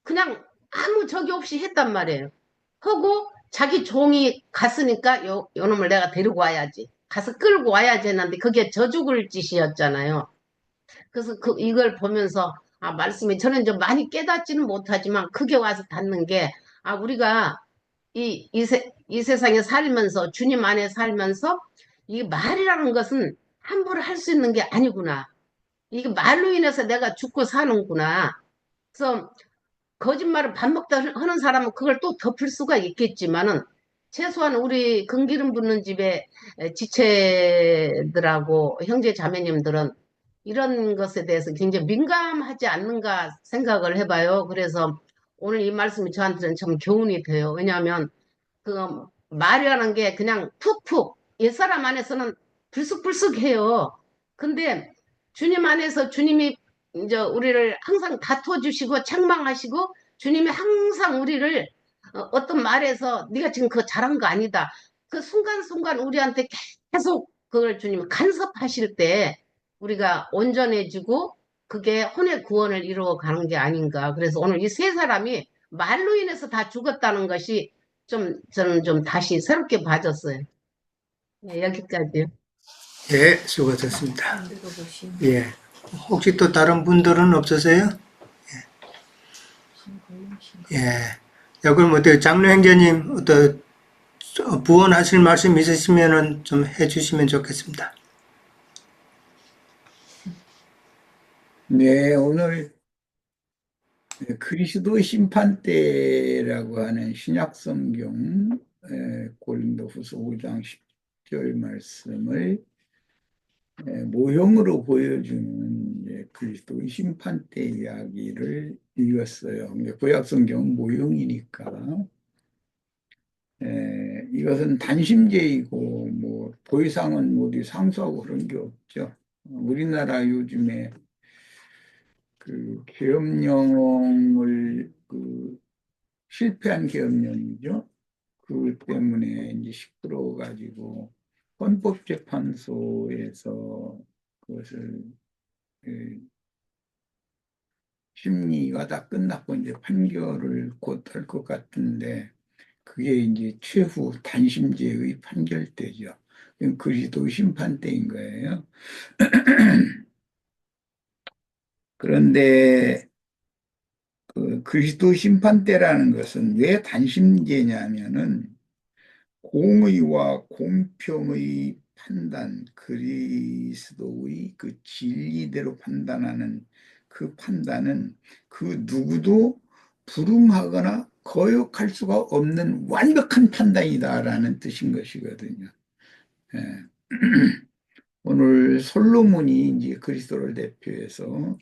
그냥 아무 적이 없이 했단 말이에요. 하고 자기 종이 갔으니까 요놈을 내가 데리고 와야지. 가서 끌고 와야지 했는데 그게 저 죽을 짓이었잖아요. 그래서 이걸 보면서 말씀이 저는 좀 많이 깨닫지는 못하지만 그게 와서 닿는 게 우리가 이 세상에 살면서 주님 안에 살면서 이 말이라는 것은 함부로 할 수 있는 게 아니구나. 이게 말로 인해서 내가 죽고 사는구나. 그래서 거짓말을 밥 먹다 하는 사람은 그걸 또 덮을 수가 있겠지만은 최소한 우리 금기름 붓는 집에 지체들하고 형제 자매님들은 이런 것에 대해서 굉장히 민감하지 않는가 생각을 해봐요. 그래서 오늘 이 말씀이 저한테는 참 교훈이 돼요. 왜냐하면 그 말이라는 게 그냥 툭툭 옛사람 안에서는 불쑥불쑥해요. 근데 주님 안에서 주님이 이제 우리를 항상 다퉈주시고 책망하시고 주님이 항상 우리를 어떤 말에서 네가 지금 그거 잘한 거 아니다. 그 순간순간 우리한테 계속 그걸 주님이 간섭하실 때 우리가 온전해지고 그게 혼의 구원을 이루어 가는 게 아닌가. 그래서 오늘 이 세 사람이 말로 인해서 다 죽었다는 것이 저는 좀 다시 새롭게 봐졌어요. 네, 여기까지요. 예, 수고하셨습니다. 예. 혹시 또 다른 분들은 없으세요? 예. 예, 그럼 어때요? 장로 형제님, 부원하실 말씀 있으시면은 좀 해주시면 좋겠습니다. 네, 오늘 그리스도 심판 때라고 하는 신약성경 고린도후서 5장 10절 말씀을 모형으로 보여주는 그리스도의 심판 때 이야기를 읽었어요. 구약성경은 모형이니까 이것은 단심제이고 뭐 더 이상은 어디 상수하고 그런 게 없죠. 우리나라 요즘에 그 계엄령을 실패한 계엄령이죠. 그 때문에 이제 시끄러워가지고 헌법재판소에서 그것을 심리가 다 끝났고 이제 판결을 곧 할 것 같은데 그게 이제 최후 단심제의 판결대죠. 그리스도 심판대인 거예요. 그런데 그리스도 심판대라는 것은 왜 단심제냐면은 공의와 공평의 판단, 그리스도의 그 진리대로 판단하는 그 판단은 그 누구도 불응하거나 거역할 수가 없는 완벽한 판단이다라는 뜻인 것이거든요. 예. 오늘 솔로몬이 이제 그리스도를 대표해서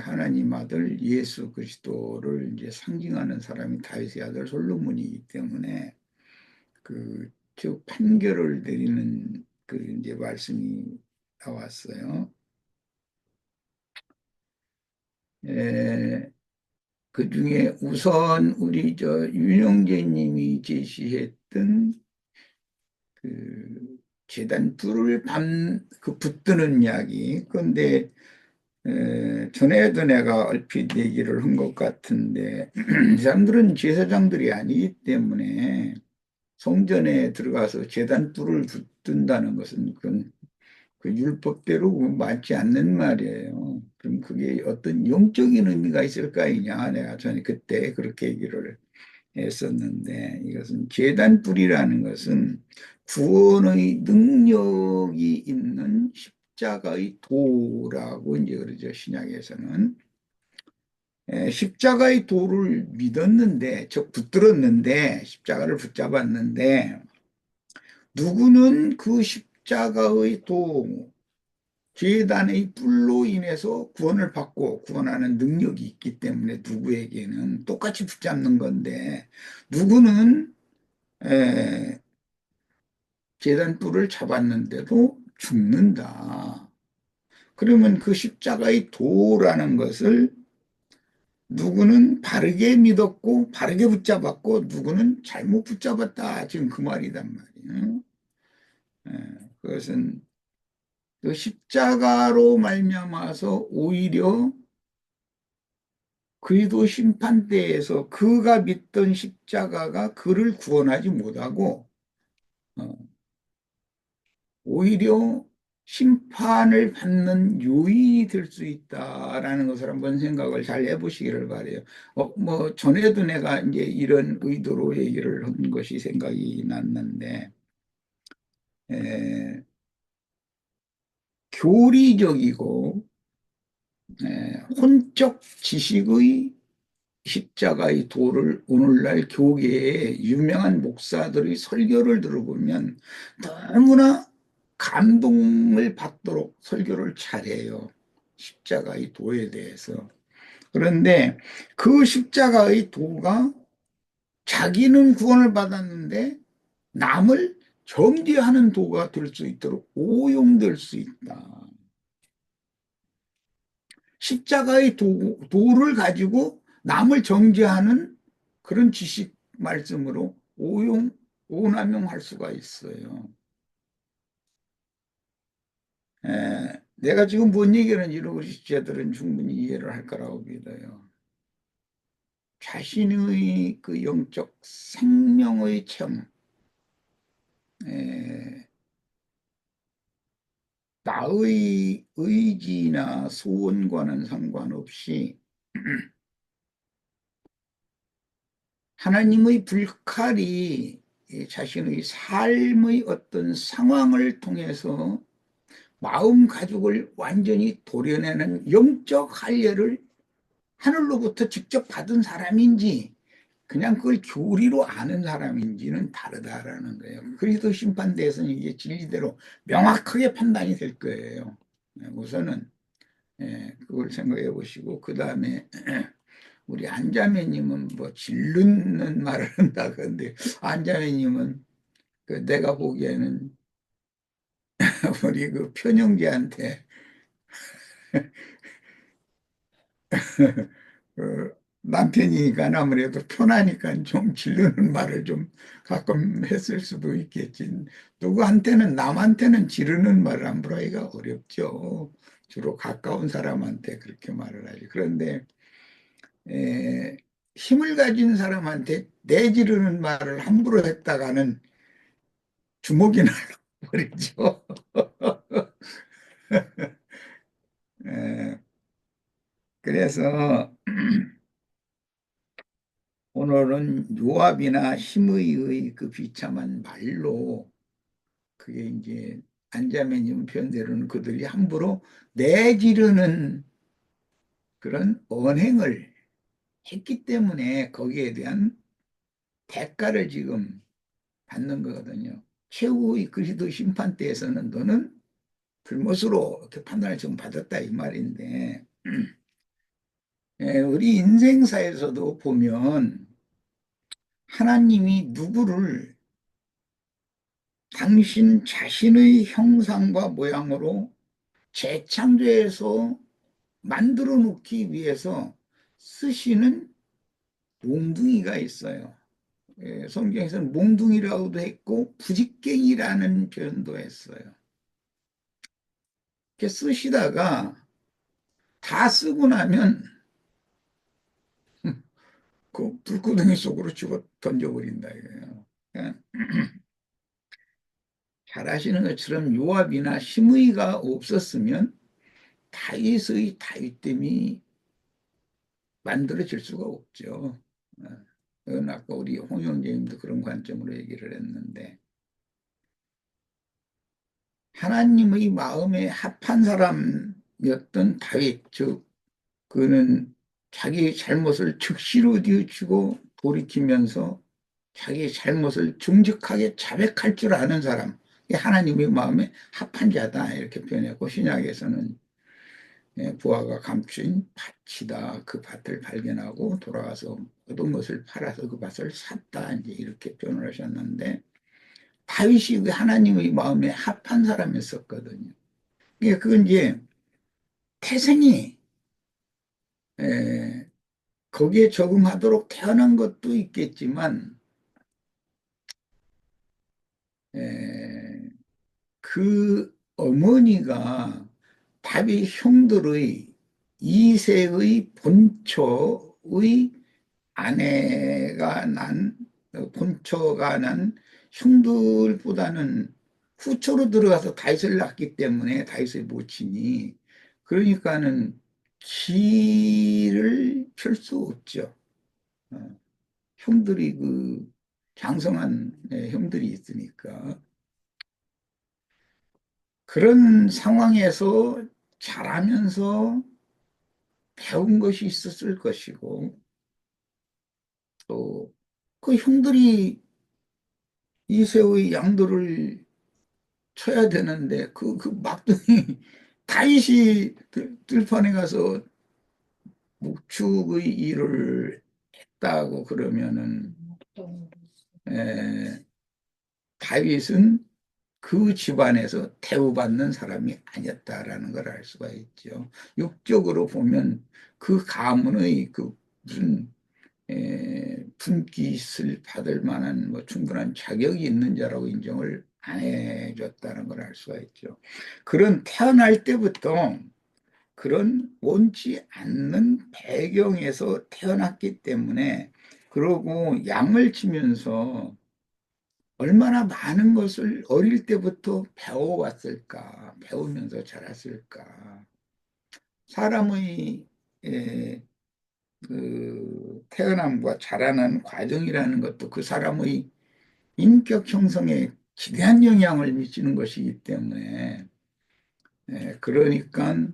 하나님 아들 예수 그리스도를 이제 상징하는 사람이 다윗의 아들 솔로몬이기 때문에 즉 판결을 내리는 이제 말씀이 나왔어요. 그 중에 우선 우리 윤영재님이 제시했던 제단 불을 붙드는 이야기. 그런데 전에도 내가 얼핏 얘기를 한 것 같은데 이 사람들은 제사장들이 아니기 때문에 성전에 들어가서 제단 불을 붙든다는 것은 그 율법대로 맞지 않는 말이에요. 그럼 그게 어떤 영적인 의미가 있을까이냐? 내가 전에 그때 그렇게 얘기를 했었는데 이것은 제단 불이라는 것은 구원의 능력이 있는 십자가의 도라고 이제 그러죠. 신약에서는 십자가의 도를 믿었는데 즉 붙들었는데 십자가를 붙잡았는데 누구는 그 십자가의 도 제단의 뿔로 인해서 구원을 받고 구원하는 능력이 있기 때문에 누구에게는 똑같이 붙잡는 건데, 누구는 제단 뿔을 잡았는데도 죽는다. 그러면 그 십자가의 도라는 것을 누구는 바르게 믿었고 바르게 붙잡았고 누구는 잘못 붙잡았다. 지금 그 말이단 말이에요. 그것은 그 십자가로 말미암아서 오히려 그리스도 심판대에서 그가 믿던 십자가가 그를 구원하지 못하고 어, 오히려 심판을 받는 요인이 될 수 있다라는 것을 한번 생각을 잘 해보시기를 바래요. 뭐 전에도 내가 이제 이런 의도로 얘기를 한 것이 생각이 났는데, 에, 교리적이고 혼적 지식의 십자가의 도를 오늘날 교계의 유명한 목사들의 설교를 들어보면 너무나 감동을 받도록 설교를 잘해요. 십자가의 도에 대해서. 그런데 그 십자가의 도가 자기는 구원을 받았는데 남을 정죄하는 도가 될 수 있도록 오용될 수 있다. 십자가의 도를 가지고 남을 정죄하는 그런 지식 말씀으로 오남용할 수가 있어요. 내가 지금 뭔 얘기를 하는지 우리 시청자들은 충분히 이해를 할 거라고 믿어요. 자신의 그 영적 생명의 체험, 나의 의지나 소원과는 상관없이 하나님의 불칼이 자신의 삶의 어떤 상황을 통해서 마음 가죽을 완전히 도려내는 영적 할례를 하늘로부터 직접 받은 사람인지 그냥 그걸 교리로 아는 사람인지는 다르다라는 거예요. 그리스도 심판대에서는 이게 진리대로 명확하게 판단이 될 거예요. 우선은 그걸 생각해 보시고, 그 다음에 우리 안자매님은 뭐 질르는 말을 한다 그런데, 안자매님은 그 내가 보기에는 우리 그 편영재한테 그 남편이니까 아무래도 편하니까 좀 지르는 말을 좀 가끔 했을 수도 있겠지. 누구한테는, 남한테는 지르는 말을 함부로 하기가 어렵죠. 주로 가까운 사람한테 그렇게 말을 하지. 그런데 힘을 가진 사람한테 내지르는 말을 함부로 했다가는 주먹이 날버리죠. 그래서 오늘은 요압이나 힘의 그 비참한 말로, 그게 이제 안자매님 편대로는 그들이 함부로 내지르는 그런 언행을 했기 때문에 거기에 대한 대가를 지금 받는 거거든요. 최후의 그리스도 심판 때에서는 너는 불못으로 이렇게 판단을 지금 받았다 이 말인데, 우리 인생사에서도 보면 하나님이 누구를 당신 자신의 형상과 모양으로 재창조해서 만들어 놓기 위해서 쓰시는 몽둥이가 있어요. 성경에서는 몽둥이라고도 했고 부직갱이라는 표현도 했어요. 이렇게 쓰시다가 다 쓰고 나면 그 불구덩이 속으로 집어 던져버린다 이거예요. 그러니까 잘 아시는 것처럼 요압이나 시므이가 없었으면 다윗의 다윗됨이 만들어질 수가 없죠. 그건 아까 우리 홍 형제님도 그런 관점으로 얘기를 했는데, 하나님의 마음에 합한 사람이었던 다윗, 즉 그는 자기 잘못을 즉시로 뉘우치고 돌이키면서 자기 잘못을 정직하게 자백할 줄 아는 사람, 하나님의 마음에 합한 자다 이렇게 표현했고, 신약에서는 부하가 감춘 밭이다. 그 밭을 발견하고 돌아가서 얻은 것을 팔아서 그 밭을 샀다. 이제 이렇게 표현을 하셨는데, 다윗이 그 하나님의 마음에 합한 사람이었었거든요. 그건 이제 태생이 에, 거기에 적응하도록 태어난 것도 있겠지만, 에, 그 어머니가 다윗 형들의 이세의 본초의 아내가 난, 본처가 난 형들보다는 후처로 들어가서 다윗을 낳기 때문에 다윗의 모친이, 그러니까는 기를 펼 수 없죠. 어, 형들이 그 장성한 형들이 있으니까 그런 상황에서 자라면서 배운 것이 있었을 것이고, 또 그 형들이 이새의 양들을 쳐야 되는데 그 막둥이 다윗이 들판에 가서 목축의 일을 했다고 그러면은 에, 다윗은 그 집안에서 대우받는 사람이 아니었다라는 걸 알 수가 있죠. 육적으로 보면 그 가문의 그 무슨 분깃을 받을 만한 뭐 충분한 자격이 있는 자라고 인정을 안 해줬다는 걸 알 수가 있죠. 그런 태어날 때부터 그런 원치 않는 배경에서 태어났기 때문에, 그러고 양을 치면서 얼마나 많은 것을 어릴 때부터 배워왔을까, 배우면서 자랐을까. 사람의 에, 그 태어남과 자라는 과정이라는 것도 그 사람의 인격 형성에 기대한 영향을 미치는 것이기 때문에, 그러니까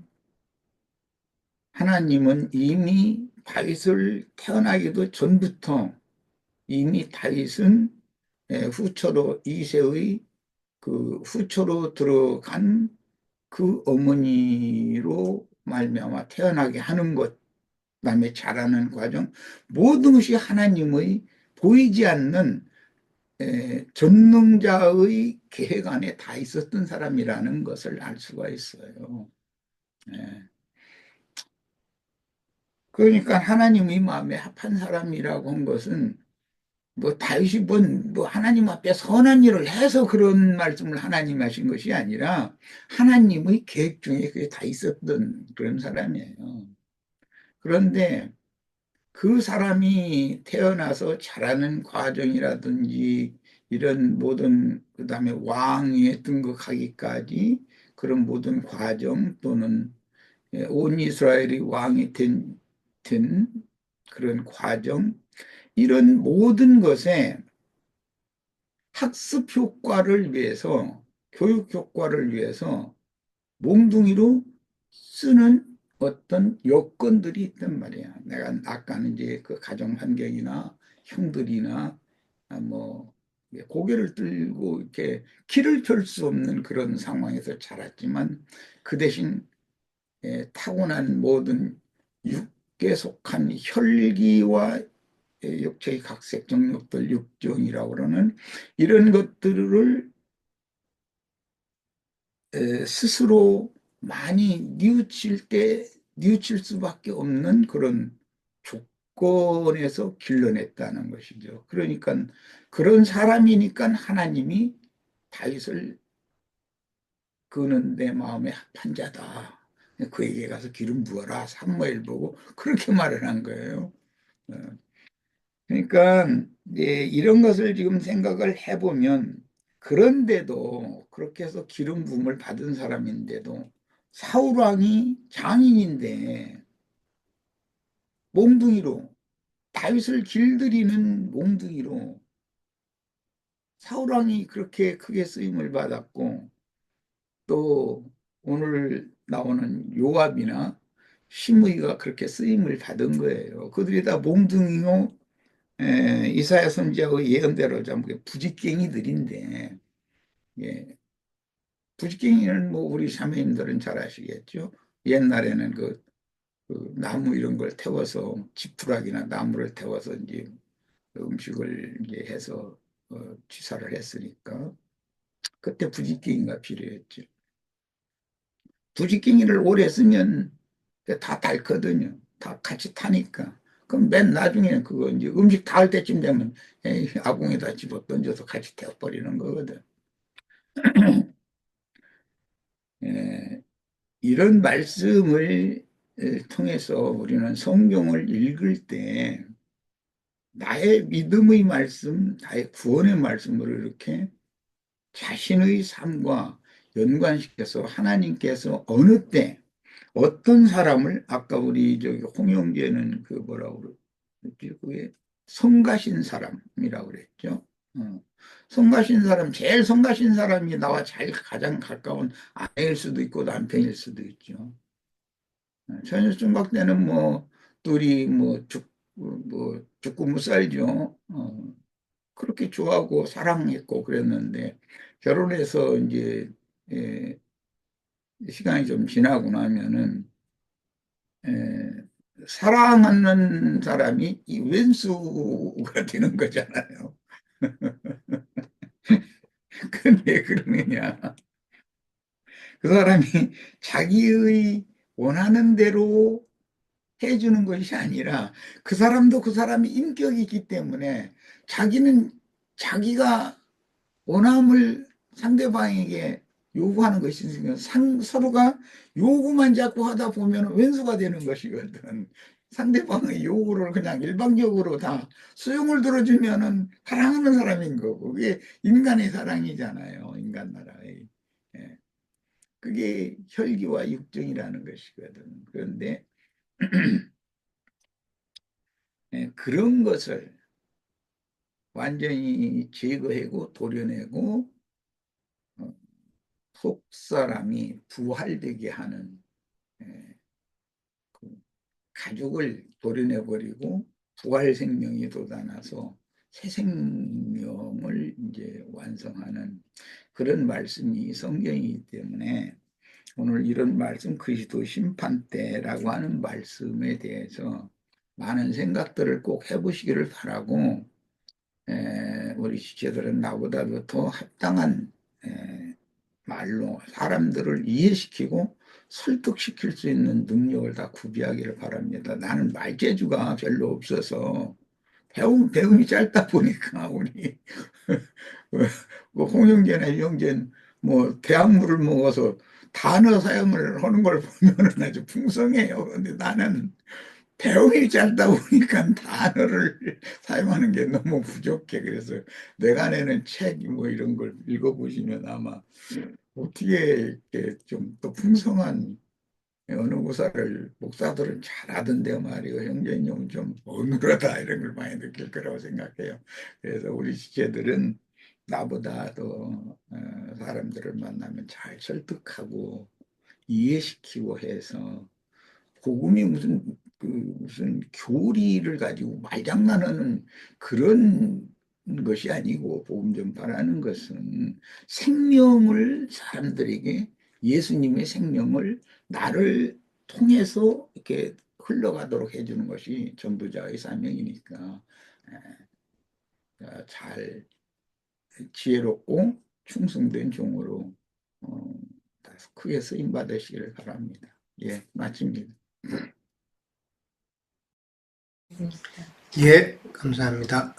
하나님은 이미 다윗을 태어나기도 전부터 이미 다윗은 후초로 이새의 그 후초로 들어간 그 어머니로 말미암아 태어나게 하는 것, 그다음에 자라는 과정, 모든 것이 하나님의 보이지 않는 전능자의 계획 안에 다 있었던 사람이라는 것을 알 수가 있어요. 예. 그러니까 하나님의 마음에 합한 사람이라고 한 것은 뭐 다윗이 뭐 하나님 앞에 선한 일을 해서 그런 말씀을 하나님 하신 것이 아니라 하나님의 계획 중에 그게 다 있었던 그런 사람이에요. 그런데 그 사람이 태어나서 자라는 과정이라든지 이런 모든, 그다음에 왕위에 등극하기까지 그런 모든 과정, 또는 온 이스라엘이 왕이 된 그런 과정, 이런 모든 것에 학습 효과를 위해서, 교육 효과를 위해서 몽둥이로 쓰는 어떤 여건들이 있단 말이야. 내가 아까는 이제 그 가정 환경이나 형들이나 뭐 고개를 들고 이렇게 길을 펼 수 없는 그런 상황에서 자랐지만, 그 대신 타고난 모든 육에 속한 혈기와 육체의 각색 정욕들, 육정이라고 그러는 이런 것들을 스스로 많이 뉘우칠 수밖에 없는 그런 조건에서 길러냈다는 것이죠. 그러니까 그런 사람이니까 하나님이 다윗을 그는 내 마음에 합한 자다, 그에게 가서 기름 부어라, 사무엘 보고 그렇게 말을 한 거예요. 어, 그러니까 이런 것을 지금 생각을 해보면, 그런데도 그렇게 해서 기름 부음을 받은 사람인데도 사울 왕이 장인인데 몽둥이로, 다윗을 길들이는 몽둥이로 사울 왕이 그렇게 크게 쓰임을 받았고, 또 오늘 나오는 요압이나 시므이가 그렇게 쓰임을 받은 거예요. 그들이 다 몽둥이요, 이사야 선지자의 예언대로 좀 부직갱이들인데, 예, 부지깽이는 뭐 우리 사모님들은 잘 아시겠죠. 옛날에는 그 나무 이런 걸 태워서 지푸라기나 나무를 태워서 이제 음식을 이제 해서 취사를 했으니까 그때 부지깽이가 필요했죠. 부지깽이를 오래 쓰면 다 닳거든요. 다 같이 타니까. 그럼 맨 나중에는 그거 이제 음식 다 할 때쯤 되면 에이, 아궁에다 집어 던져서 같이 태워버리는 거거든. 예, 이런 말씀을 통해서 우리는 성경을 읽을 때 나의 믿음의 말씀, 나의 구원의 말씀으로 이렇게 자신의 삶과 연관시켜서 하나님께서 어느 때 어떤 사람을 아까 우리 저기 홍영재는 그 뭐라고 그랬지? 그게 성가신 사람이라고 그랬죠. 성가신 사람, 제일 성가신 사람이 나와 제일 가장 가까운 아내일 수도 있고 남편일 수도 있죠. 처녀총각 때는 뭐 둘이 뭐 죽고 못 살죠. 그렇게 좋아하고 사랑했고 그랬는데 결혼해서 이제 예, 시간이 좀 지나고 나면은 사랑하는 사람이 이 왼수가 되는 거잖아요. 근데 그러느냐? 그 사람이 자기의 원하는 대로 해주는 것이 아니라 그 사람도 그 사람이 인격이 있기 때문에 자기는 자기가 원함을 상대방에게 요구하는 것이 있으면 서로가 요구만 자꾸 하다 보면 왼수가 되는 것이거든. 상대방의 요구를 그냥 일방적으로 다 수용을 들어주면은 사랑하는 사람인 거고 그게 인간의 사랑이잖아요. 인간 나라의. 예. 그게 혈기와 육정이라는 것이거든. 그런데 예, 그런 것을 완전히 제거하고 도려내고 속사람이 부활되게 하는 그 가족을 도려내버리고 부활 생명이 돋아나서 새 생명을 이제 완성하는 그런 말씀이 성경이기 때문에 오늘 이런 말씀 그리스도 심판 때라고 하는 말씀에 대해서 많은 생각들을 꼭 해보시기를 바라고 우리 지체들은 나보다도 더 합당한 말로 사람들을 이해시키고 설득시킬 수 있는 능력을 다 구비하기를 바랍니다. 나는 말재주가 별로 없어서 배움이 짧다 보니까 우리 뭐 홍영재나 이영재는 뭐 대학물을 먹어서 단어 사용을 하는 걸 보면은 아주 풍성해요. 근데 나는 배움이 짧다 보니까 단어를 사용하는 게 너무 부족해. 그래서 내가 내는 책 뭐 이런 걸 읽어보시면 아마 어떻게 이렇게 좀 더 풍성한 어느 목사들은 잘하던데 말이에요. 형제님 좀 어눌하다 이런 걸 많이 느낄 거라고 생각해요. 그래서 우리 지체들은 나보다 더 사람들을 만나면 잘 설득하고 이해시키고 해서 복음이 무슨 교리를 가지고 말장난하는 그런 것이 아니고 복음 전파라는 것은 생명을 사람들에게 예수님의 생명을 나를 통해서 이렇게 흘러가도록 해주는 것이 전도자의 사명이니까 잘 지혜롭고 충성된 종으로 크게 쓰임 받으시기를 바랍니다. 예, 마칩니다. 예, 감사합니다.